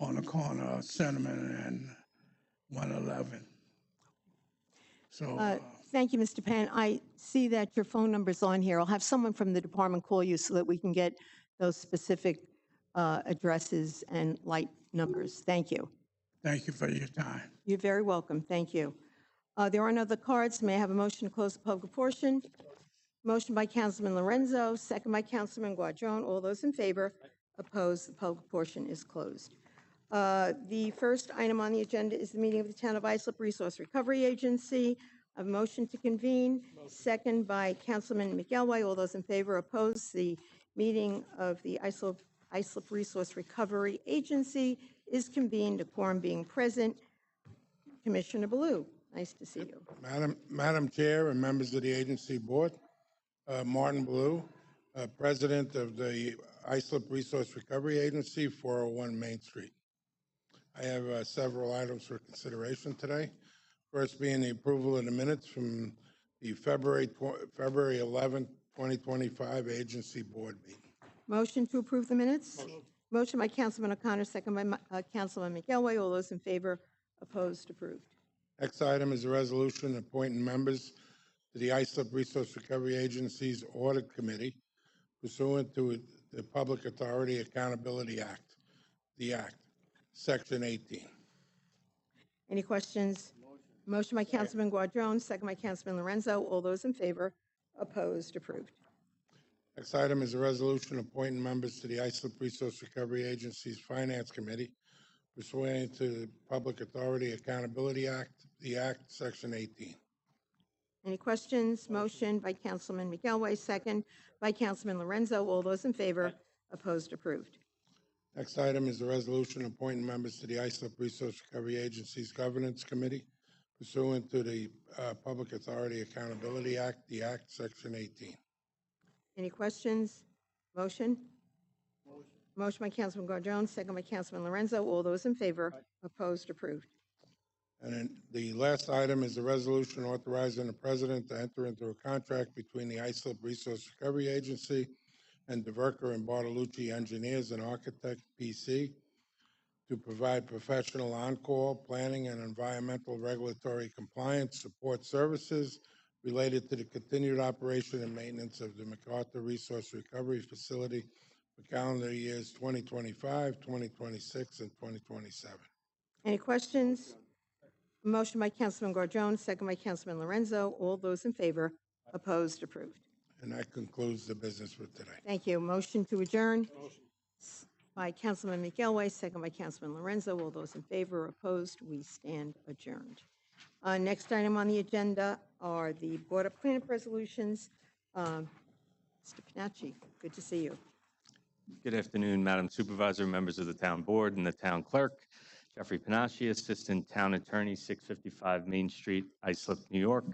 on the corner of Cinnamon and 111. So. Thank you, Mr. Penn. I see that your phone number's on here. I'll have someone from the department call you so that we can get those specific addresses and light numbers. Thank you. Thank you for your time. You're very welcome. Thank you. There are no other cards. May I have a motion to close the public portion? Motion by Councilman Lorenzo, second by Councilman Guadron. All those in favor? Opposed? The public portion is closed. The first item on the agenda is the meeting of the Town of Islip Resource Recovery Agency. A motion to convene, second by Councilman McElway. All those in favor? Opposed? The meeting of the Islip Resource Recovery Agency is convened, a quorum being present. Commissioner Baloo, nice to see you. Madam Chair and members of the agency board, Martin Baloo, President of the Islip Resource Recovery Agency, 401 Main Street. I have several items for consideration today. First being the approval of the minutes from the February 11th, 2025 agency board meeting. Motion to approve the minutes? Motion by Councilman O'Connor, second by Councilman McElway. All those in favor? Opposed? Approved. Next item is a resolution appointing members to the Islip Resource Recovery Agency's Audit Committee pursuant to the Public Authority Accountability Act, the Act, Section 18. Any questions? Motion by Councilman Guadrone, second by Councilman Lorenzo. All those in favor? Opposed? Approved. Next item is a resolution appointing members to the Islip Resource Recovery Agency's Finance Committee pursuant to the Public Authority Accountability Act, the Act, Section 18. Any questions? Motion by Councilman McElway, second by Councilman Lorenzo. All those in favor? Opposed? Approved. Next item is a resolution appointing members to the Islip Resource Recovery Agency's Governance Committee pursuant to the Public Authority Accountability Act, the Act, Section 18. Any questions? Motion? Motion by Councilman Guadrone, second by Councilman Lorenzo. All those in favor? Opposed? Approved. And then the last item is a resolution authorizing the president to enter into a contract between the Islip Resource Recovery Agency and DeVerker and Bartolucci Engineers and Architect, PC, to provide professional on-call, planning, and environmental regulatory compliance support services related to the continued operation and maintenance of the MacArthur Resource Recovery Facility for calendar years 2025, 2026, and 2027. Any questions? Motion by Councilman Guadrone, second by Councilman Lorenzo. All those in favor? Opposed? Approved. And that concludes the business for today. Thank you. Motion to adjourn by Councilman McElway, second by Councilman Lorenzo. All those in favor? Opposed? We stand adjourned. Next item on the agenda are the Board of Cleanup resolutions. Mr. Panacci, good to see you. Good afternoon, Madam Supervisor, members of the Town Board, and the Town Clerk. Jeffrey Panacci, Assistant Town Attorney, 655 Main Street, Islip, New York.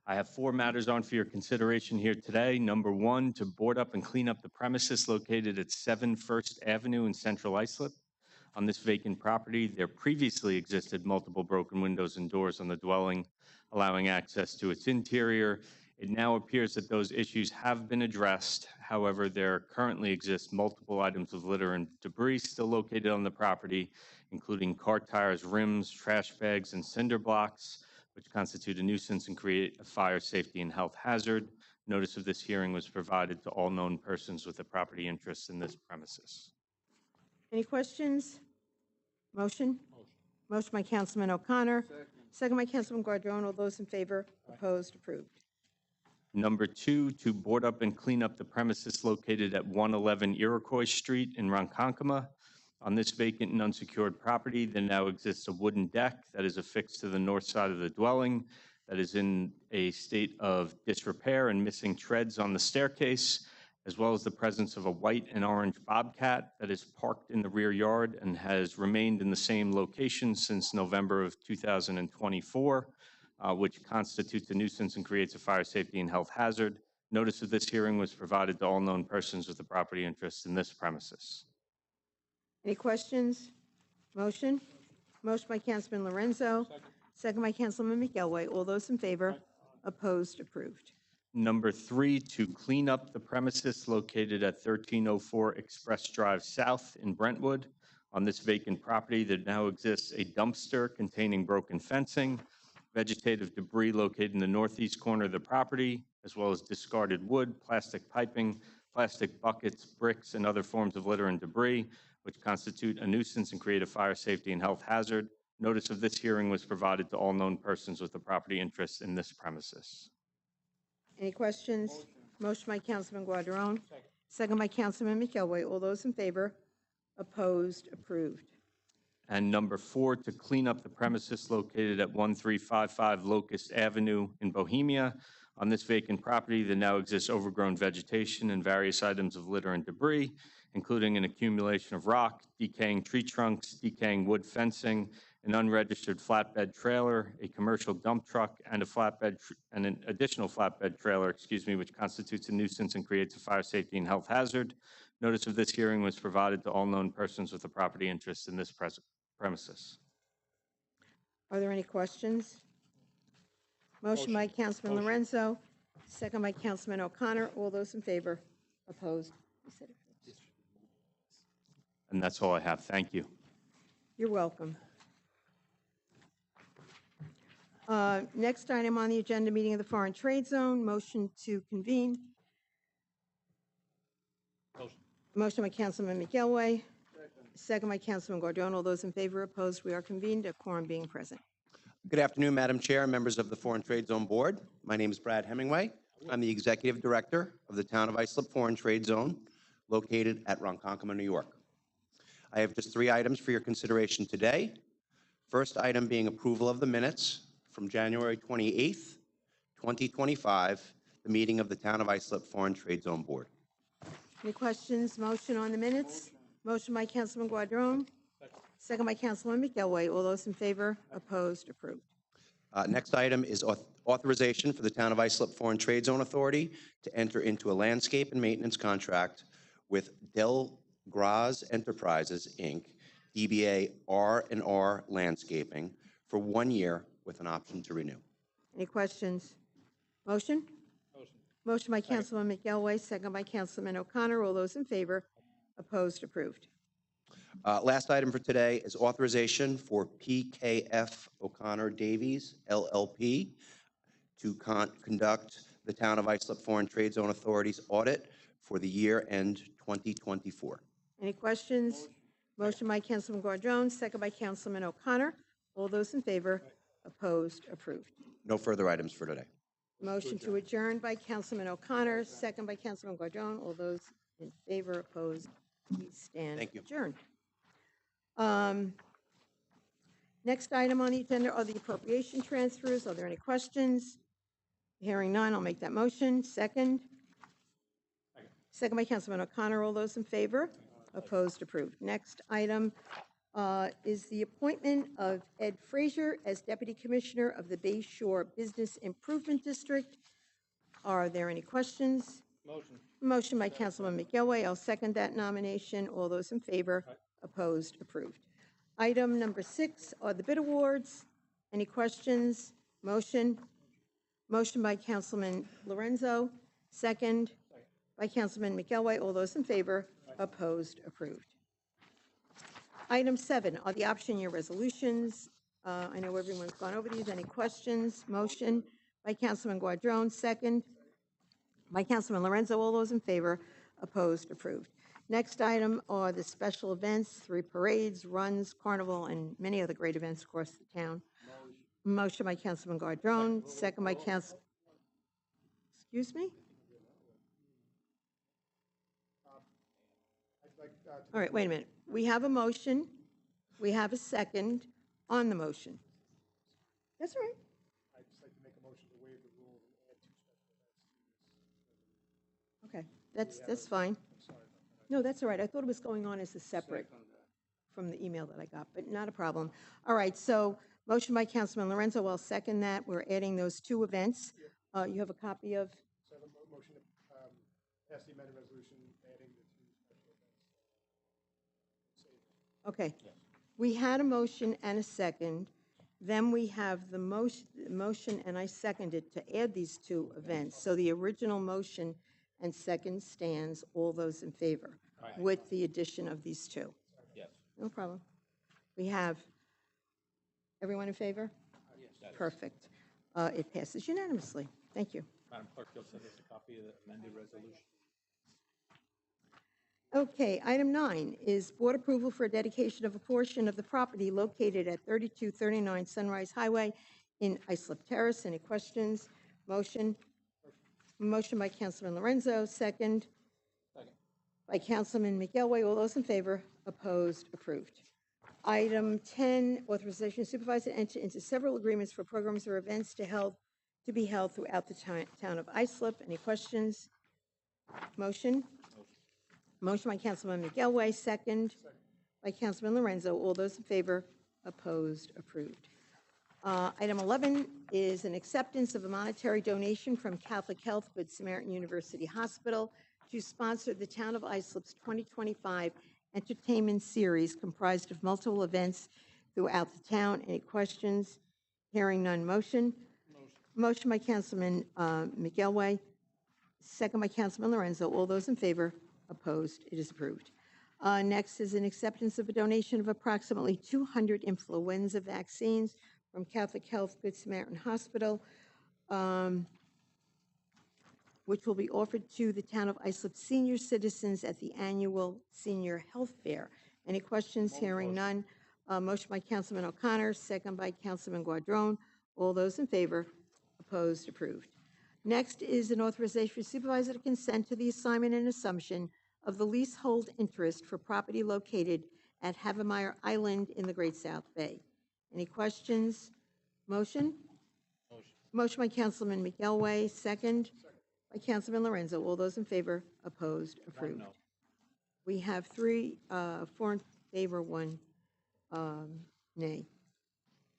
I have 4 matters on for your consideration here today. Number 1, to board up and clean up the premises located at 7 First Avenue in Central Islip. On this vacant property, there previously existed multiple broken windows and doors on the dwelling, allowing access to its interior. It now appears that those issues have been addressed. However, there currently exist multiple items of litter and debris still located on the property, including car tires, rims, trash bags, and cinder blocks, which constitute a nuisance and create a fire, safety, and health hazard. Notice of this hearing was provided to all known persons with a property interest in this premises. Any questions? Motion? Motion by Councilman O'Connor, second by Councilman Guadrone. All those in favor? Opposed? Approved. Number 2, to board up and clean up the premises located at 111 Iroquois Street in Ronkonkoma. On this vacant and unsecured property, there now exists a wooden deck that is affixed to the north side of the dwelling that is in a state of disrepair and missing treads on the staircase, as well as the presence of a white and orange bobcat that is parked in the rear yard and has remained in the same location since November of 2024, which constitutes a nuisance and creates a fire, safety, and health hazard. Notice of this hearing was provided to all known persons with a property interest in this premises. Any questions? Motion? Motion by Councilman Lorenzo, second by Councilman McElway. All those in favor? Opposed? Approved. Number 3, to clean up the premises located at 1304 Express Drive South in Brentwood. On this vacant property, there now exists a dumpster containing broken fencing, vegetative debris located in the northeast corner of the property, as well as discarded wood, plastic piping, plastic buckets, bricks, and other forms of litter and debris, which constitute a nuisance and create a fire, safety, and health hazard. Notice of this hearing was provided to all known persons with a property interest in this premises. Any questions? Motion by Councilman Guadrone, second by Councilman McElway. All those in favor? Opposed? Approved. And number 4, to clean up the premises located at 1355 Locust Avenue in Bohemia. On this vacant property, there now exists overgrown vegetation and various items of litter and debris, including an accumulation of rock, decaying tree trunks, decaying wood fencing, an unregistered flatbed trailer, a commercial dump truck, and an additional flatbed trailer, which constitutes a nuisance and creates a fire, safety, and health hazard. Notice of this hearing was provided to all known persons with a property interest in this premises. Are there any questions? Motion by Councilman Lorenzo, second by Councilman O'Connor. All those in favor? Opposed? And that's all I have. Thank you. You're welcome. Next item on the agenda, meeting of the Foreign Trade Zone, motion to convene. Motion by Councilman McElway. Second by Councilman Guardone. All those in favor, opposed, we are convened, a quorum being present. Good afternoon, Madam Chair, and members of the Foreign Trade Zone Board. My name is Brad Hemingway. I'm the Executive Director of the Town of Islip Foreign Trade Zone, located at Ronkonkoma, New York. I have just 3 items for your consideration today. First item being approval of the minutes from January 28th, 2025, the meeting of the Town of Islip Foreign Trade Zone Board. Any questions? Motion on the minutes? Motion by Councilman Guardone. Second by Councilman McElway. All those in favor, opposed, approved. Next item is authorization for the Town of Islip Foreign Trade Zone Authority to enter into a landscape and maintenance contract with Del Graz Enterprises, Inc., DBA R&R Landscaping, for 1 year with an option to renew. Any questions? Motion? Motion by Councilman McElway, second by Councilman O'Connor. All those in favor, opposed, approved. Last item for today is authorization for PKF O'Connor Davies, LLP, to conduct the Town of Islip Foreign Trade Zone Authority's audit for the year end 2024. Any questions? Motion by Councilman Guardone, second by Councilman O'Connor. All those in favor, opposed, approved. No further items for today. Motion to adjourn by Councilman O'Connor, second by Councilman Guardone. All those in favor, opposed, we stand Thank you. adjourned. Next item on the agenda are the appropriation transfers. Are there any questions? Hearing none, I'll make that motion. Second. Second by Councilman O'Connor. All those in favor? Opposed, approved. Next item is the appointment of Ed Frazier as Deputy Commissioner of the Bay Shore Business Improvement District. Are there any questions? Motion. Motion by Councilman McElway. I'll second that nomination. All those in favor? Opposed, approved. Item number 6 are the bid awards. Any questions? Motion. Motion by Councilman Lorenzo, second by Councilman McElway. All those in favor? Opposed, approved. Item 7 are the option year resolutions. I know everyone's gone over these. Any questions? Motion by Councilman Guardone, second by Councilman Lorenzo. All those in favor? Opposed, approved. Next item are the special events, 3 parades, runs, carnival, and many other great events across the town. Motion by Councilman Guardone, second by Council. Excuse me? All right, wait a minute. We have a motion. We have a second on the motion. That's all right. I'd just like to make a motion to waive the rules and add 2 special events. Okay, that's fine. No, that's all right. I thought it was going on as a separate from the email that I got, but not a problem. All right, so motion by Councilman Lorenzo. I'll second that. We're adding those 2 events. You have a copy of? So I have a motion to pass the amended resolution adding the 2 special events. Okay. We had a motion and a second. Then we have the motion, and I seconded to add these 2 events. So the original motion and second stands. All those in favor with the addition of these 2. Yes. No problem. We have everyone in favor? Yes. Perfect. It passes unanimously. Thank you. Madam Clerk, you'll send us a copy of the amended resolution. Okay, item 9 is board approval for a dedication of a portion of the property located at 3239 Sunrise Highway in Islip Terrace. Any questions? Motion? Motion by Councilman Lorenzo, second. By Councilman McElway. All those in favor? Opposed? Approved. Item 10, authorization of supervisor to enter into several agreements for programs or events to be held throughout the town of Islip. Any questions? Motion? Motion by Councilman McElway, second by Councilman Lorenzo. All those in favor? Opposed? Approved. Item 11 is an acceptance of a monetary donation from Catholic Health Good Samaritan University Hospital to sponsor the Town of Islip's 2025 entertainment series comprised of multiple events throughout the town. Any questions? Hearing none. Motion? Motion by Councilman McElway, second by Councilman Lorenzo. All those in favor? Opposed? It is approved. Next is an acceptance of a donation of approximately 200 influenza vaccines from Catholic Health Good Samaritan Hospital, which will be offered to the town of Islip senior citizens at the annual Senior Health Fair. Any questions? Hearing none. Motion by Councilman O'Connor, second by Councilman Guadrone. All those in favor? Opposed? Approved. Next is an authorization for supervisor to consent to the assignment and assumption of the leasehold interest for property located at Havemeyer Island in the Great South Bay. Any questions? Motion? Motion by Councilman McElway, second by Councilman Lorenzo. All those in favor? Opposed? Approved. We have 4 in favor, 1 nay.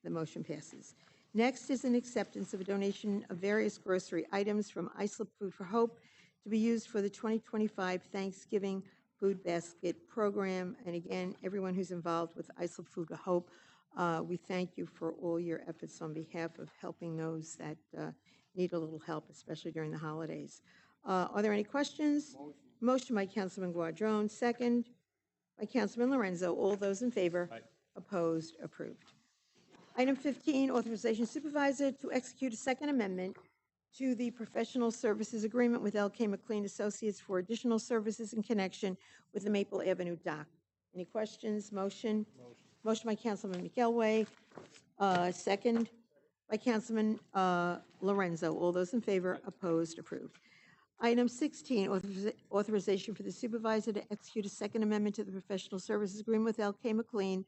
The motion passes. Next is an acceptance of a donation of various grocery items from Islip Food for Hope to be used for the 2025 Thanksgiving Food Basket Program. And again, everyone who's involved with Islip Food for Hope, we thank you for all your efforts on behalf of helping those that need a little help, especially during the holidays. Are there any questions? Motion by Councilman Guadrone, second by Councilman Lorenzo. All those in favor? Opposed? Approved. Item 15, authorization supervisor to execute a second amendment to the professional services agreement with L.K. McLean Associates for additional services in connection with the Maple Avenue dock. Any questions? Motion? Motion by Councilman McElway, second by Councilman Lorenzo. All those in favor? Opposed? Approved. Item 16, authorization for the supervisor to execute a second amendment to the professional services agreement with L.K. McLean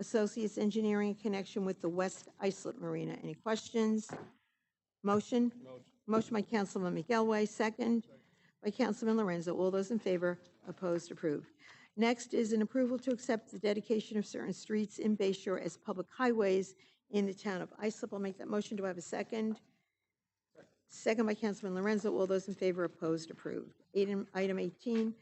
Associates Engineering in connection with the West Islip Marina. Any questions? Motion? Motion by Councilman McElway, second by Councilman Lorenzo. All those in favor? Opposed? Approved. Next is an approval to accept the dedication of certain streets in Bay Shore as public highways in the town of Islip. I'll make that motion. Do I have a second? Second by Councilman Lorenzo. All those in favor? Opposed? Approved. Item 18,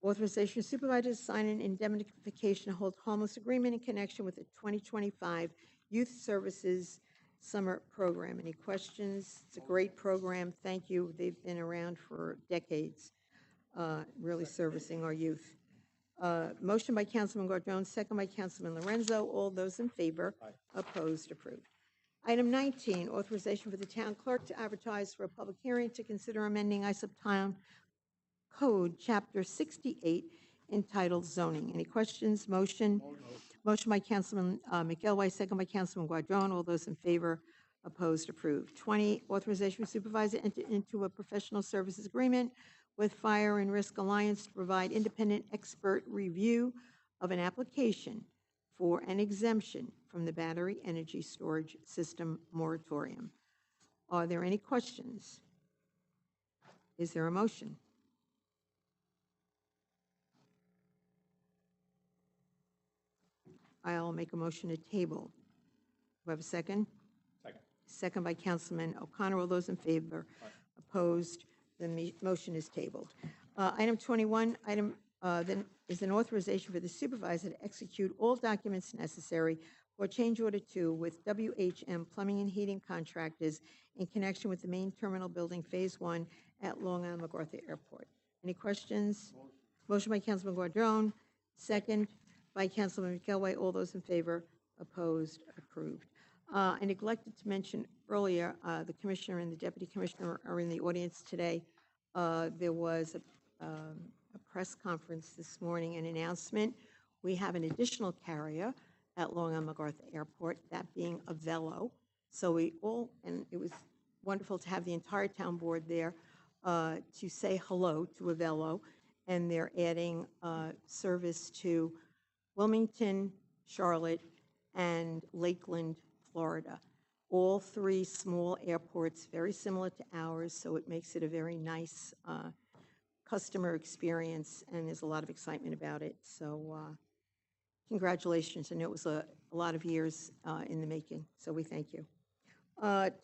authorization of supervisor to sign an indemnification hold harmless agreement in connection with the 2025 Youth Services Summer Program. Any questions? It's a great program. Thank you. They've been around for decades, really servicing our youth. Motion by Councilman Guadrone, second by Councilman Lorenzo. All those in favor? Opposed? Approved. Item 19, authorization for the town clerk to advertise for a public hearing to consider amending Islip Town Code, Chapter 68, entitled Zoning. Any questions? Motion? Motion by Councilman McElway, second by Councilman Guadrone. All those in favor? Opposed? Approved. 20, authorization for supervisor to enter into a professional services agreement with Fire and Risk Alliance to provide independent expert review of an application for an exemption from the Battery Energy Storage System moratorium. Are there any questions? Is there a motion? I'll make a motion to table. Do I have a second? Second. Second by Councilman O'Connor. All those in favor? Opposed? The motion is tabled. Item 21, then is an authorization for the supervisor to execute all documents necessary for change order 2 with WHM Plumbing and Heating Contractors in connection with the main terminal building Phase 1 at Long Island MacArthur Airport. Any questions? Motion by Councilman Guadrone, second by Councilman McElway. All those in favor? Opposed? Approved. I neglected to mention earlier, the commissioner and the deputy commissioner are in the audience today. There was a press conference this morning, an announcement. We have an additional carrier at Long Island MacArthur Airport, that being Avelo. So and it was wonderful to have the entire town board there to say hello to Avelo, and they're adding service to Wilmington, Charlotte, and Lakeland, Florida. All 3 small airports, very similar to ours, so it makes it a very nice customer experience, and there's a lot of excitement about it. So congratulations. I know it was a lot of years in the making, so we thank you.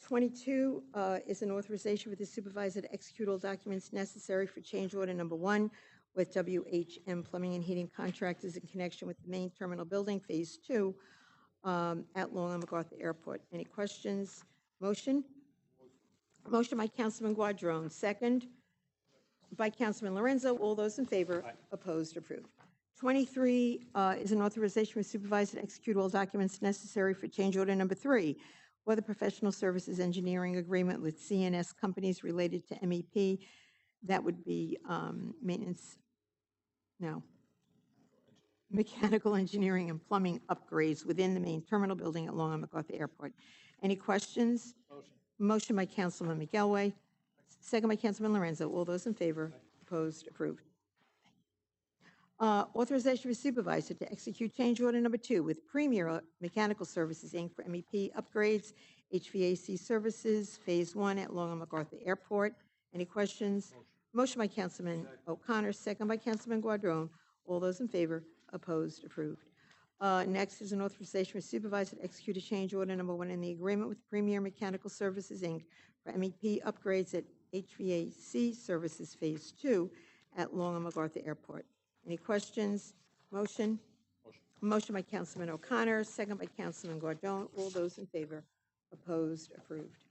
22 is an authorization for the supervisor to execute all documents necessary for change order number 1 with WHM Plumbing and Heating Contractors in connection with the main terminal building, Phase 2, at Long Island MacArthur Airport. Any questions? Motion? Motion by Councilman Guadrone, second by Councilman Lorenzo. All those in favor? Opposed? Approved. 23 is an authorization for supervisor to execute all documents necessary for change order number 3, for the professional services engineering agreement with CNS companies related to MEP. That would be maintenance, no, mechanical engineering and plumbing upgrades within the main terminal building at Long Island MacArthur Airport. Any questions? Motion by Councilman McElway, second by Councilman Lorenzo. All those in favor? Opposed? Approved. Authorization for supervisor to execute change order number 2 with Premier Mechanical Services, Inc. for MEP upgrades, HVAC services, Phase 1 at Long Island MacArthur Airport. Any questions? Motion by Councilman O'Connor, second by Councilman Guadron. All those in favor? Opposed? Approved. Next is an authorization for supervisor to execute a change order number 1 in the agreement with Premier Mechanical Services, Inc. for MEP upgrades at HVAC services Phase 2 at Long Island MacArthur Airport. Any questions? Motion? Motion by Councilman O'Connor, second by Councilman Guardon. All those in favor? Opposed? Approved.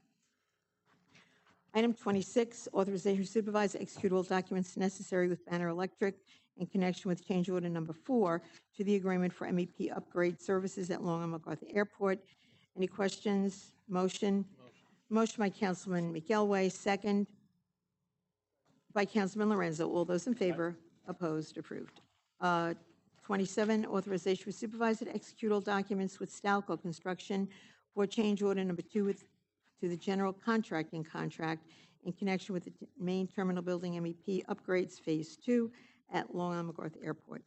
Item 26, authorization for supervisor to execute all documents necessary with Banner Electric in connection with change order number 4 to the agreement for MEP upgrade services at Long Island MacArthur Airport. Any questions? Motion? Motion by Councilman McElway, second by Councilman Lorenzo. All those in favor? Opposed? Approved. 27, authorization for supervisor to execute all documents with Stalco Construction for change order number 2 to the general contracting contract in connection with the main terminal building MEP upgrades Phase 2 at Long Island MacArthur Airport.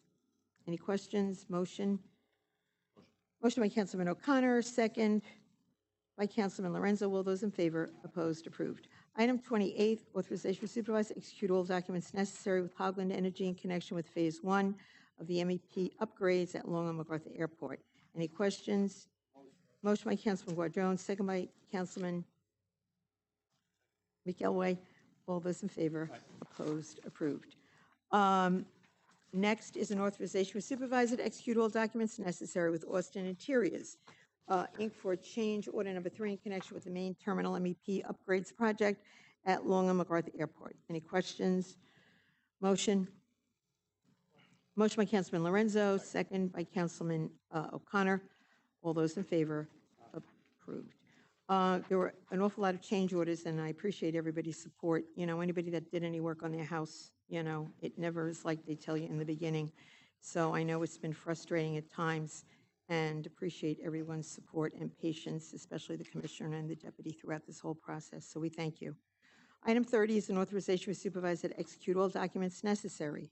Any questions? Motion? Motion by Councilman O'Connor, second by Councilman Lorenzo. All those in favor? Opposed? Approved. Item 28, authorization for supervisor to execute all documents necessary with Hogland Energy in connection with Phase 1 of the MEP upgrades at Long Island MacArthur Airport. Any questions? Motion by Councilman Guardon, second by Councilman McElway. All those in favor? Opposed? Approved. Next is an authorization for supervisor to execute all documents necessary with Austin Interiors, Inc. for change order number 3 in connection with the main terminal MEP upgrades project at Long Island MacArthur Airport. Any questions? Motion? Motion by Councilman Lorenzo, second by Councilman O'Connor. All those in favor? Approved. There were an awful lot of change orders, and I appreciate everybody's support. You know, anybody that did any work on their house, you know, it never is like they tell you in the beginning. So I know it's been frustrating at times, and appreciate everyone's support and patience, especially the commissioner and the deputy throughout this whole process. So we thank you. Item 30 is an authorization for supervisor to execute all documents necessary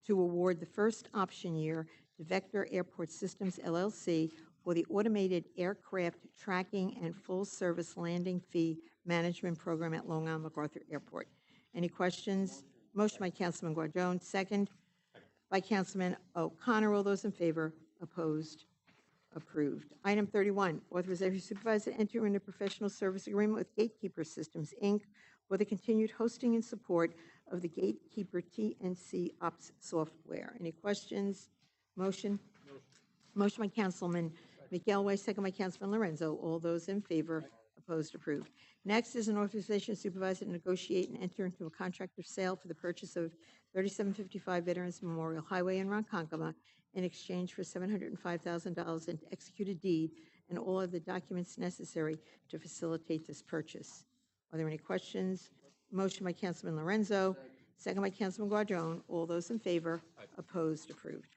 to award the first option year to Vector Airport Systems, LLC, for the automated aircraft tracking and full-service landing fee management program at Long Island MacArthur Airport. Any questions? Motion by Councilman Guardon, second by Councilman O'Connor. All those in favor? Opposed? Approved. Item 31, authorization supervisor to enter into professional service agreement with Gatekeeper Systems, Inc. for the continued hosting and support of the Gatekeeper TNC Ops software. Any questions? Motion? Motion by Councilman McElway, second by Councilman Lorenzo. All those in favor? Opposed? Approved. Next is an authorization supervisor to negotiate and enter into a contract of sale for the purchase of 3755 Veterans Memorial Highway in Ronkonkoma in exchange for $705,000 and to execute a deed and all of the documents necessary to facilitate this purchase. Are there any questions? Motion by Councilman Lorenzo, second by Councilman Guardon. All those in favor? Opposed? Approved.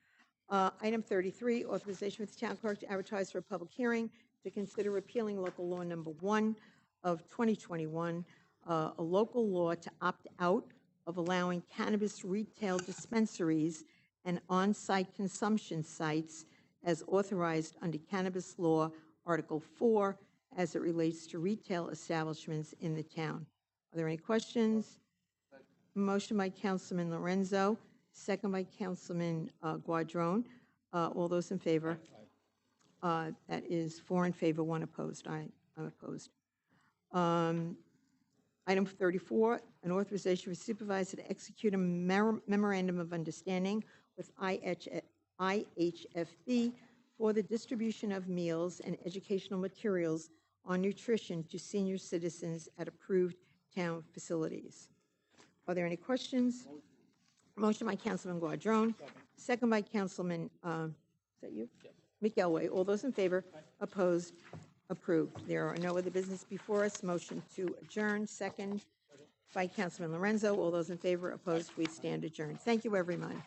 Item 33, authorization for the town clerk to advertise for a public hearing to consider repealing local law number 1 of 2021, a local law to opt out of allowing cannabis retail dispensaries and on-site consumption sites as authorized under Cannabis Law, Article 4, as it relates to retail establishments in the town. Are there any questions? Motion by Councilman Lorenzo, second by Councilman Guardon. All those in favor? That is 4 in favor, 1 opposed. I'm opposed. Item 34, an authorization for supervisor to execute a memorandum of understanding with IHFB for the distribution of meals and educational materials on nutrition to senior citizens at approved town facilities. Are there any questions? Motion by Councilman Guardon, Second by Councilman, is that you? McElway. All those in favor? Opposed? Approved. There are no other business before us. Motion to adjourn. Second by Councilman Lorenzo. All those in favor? Opposed? We stand adjourned. Thank you, everyone.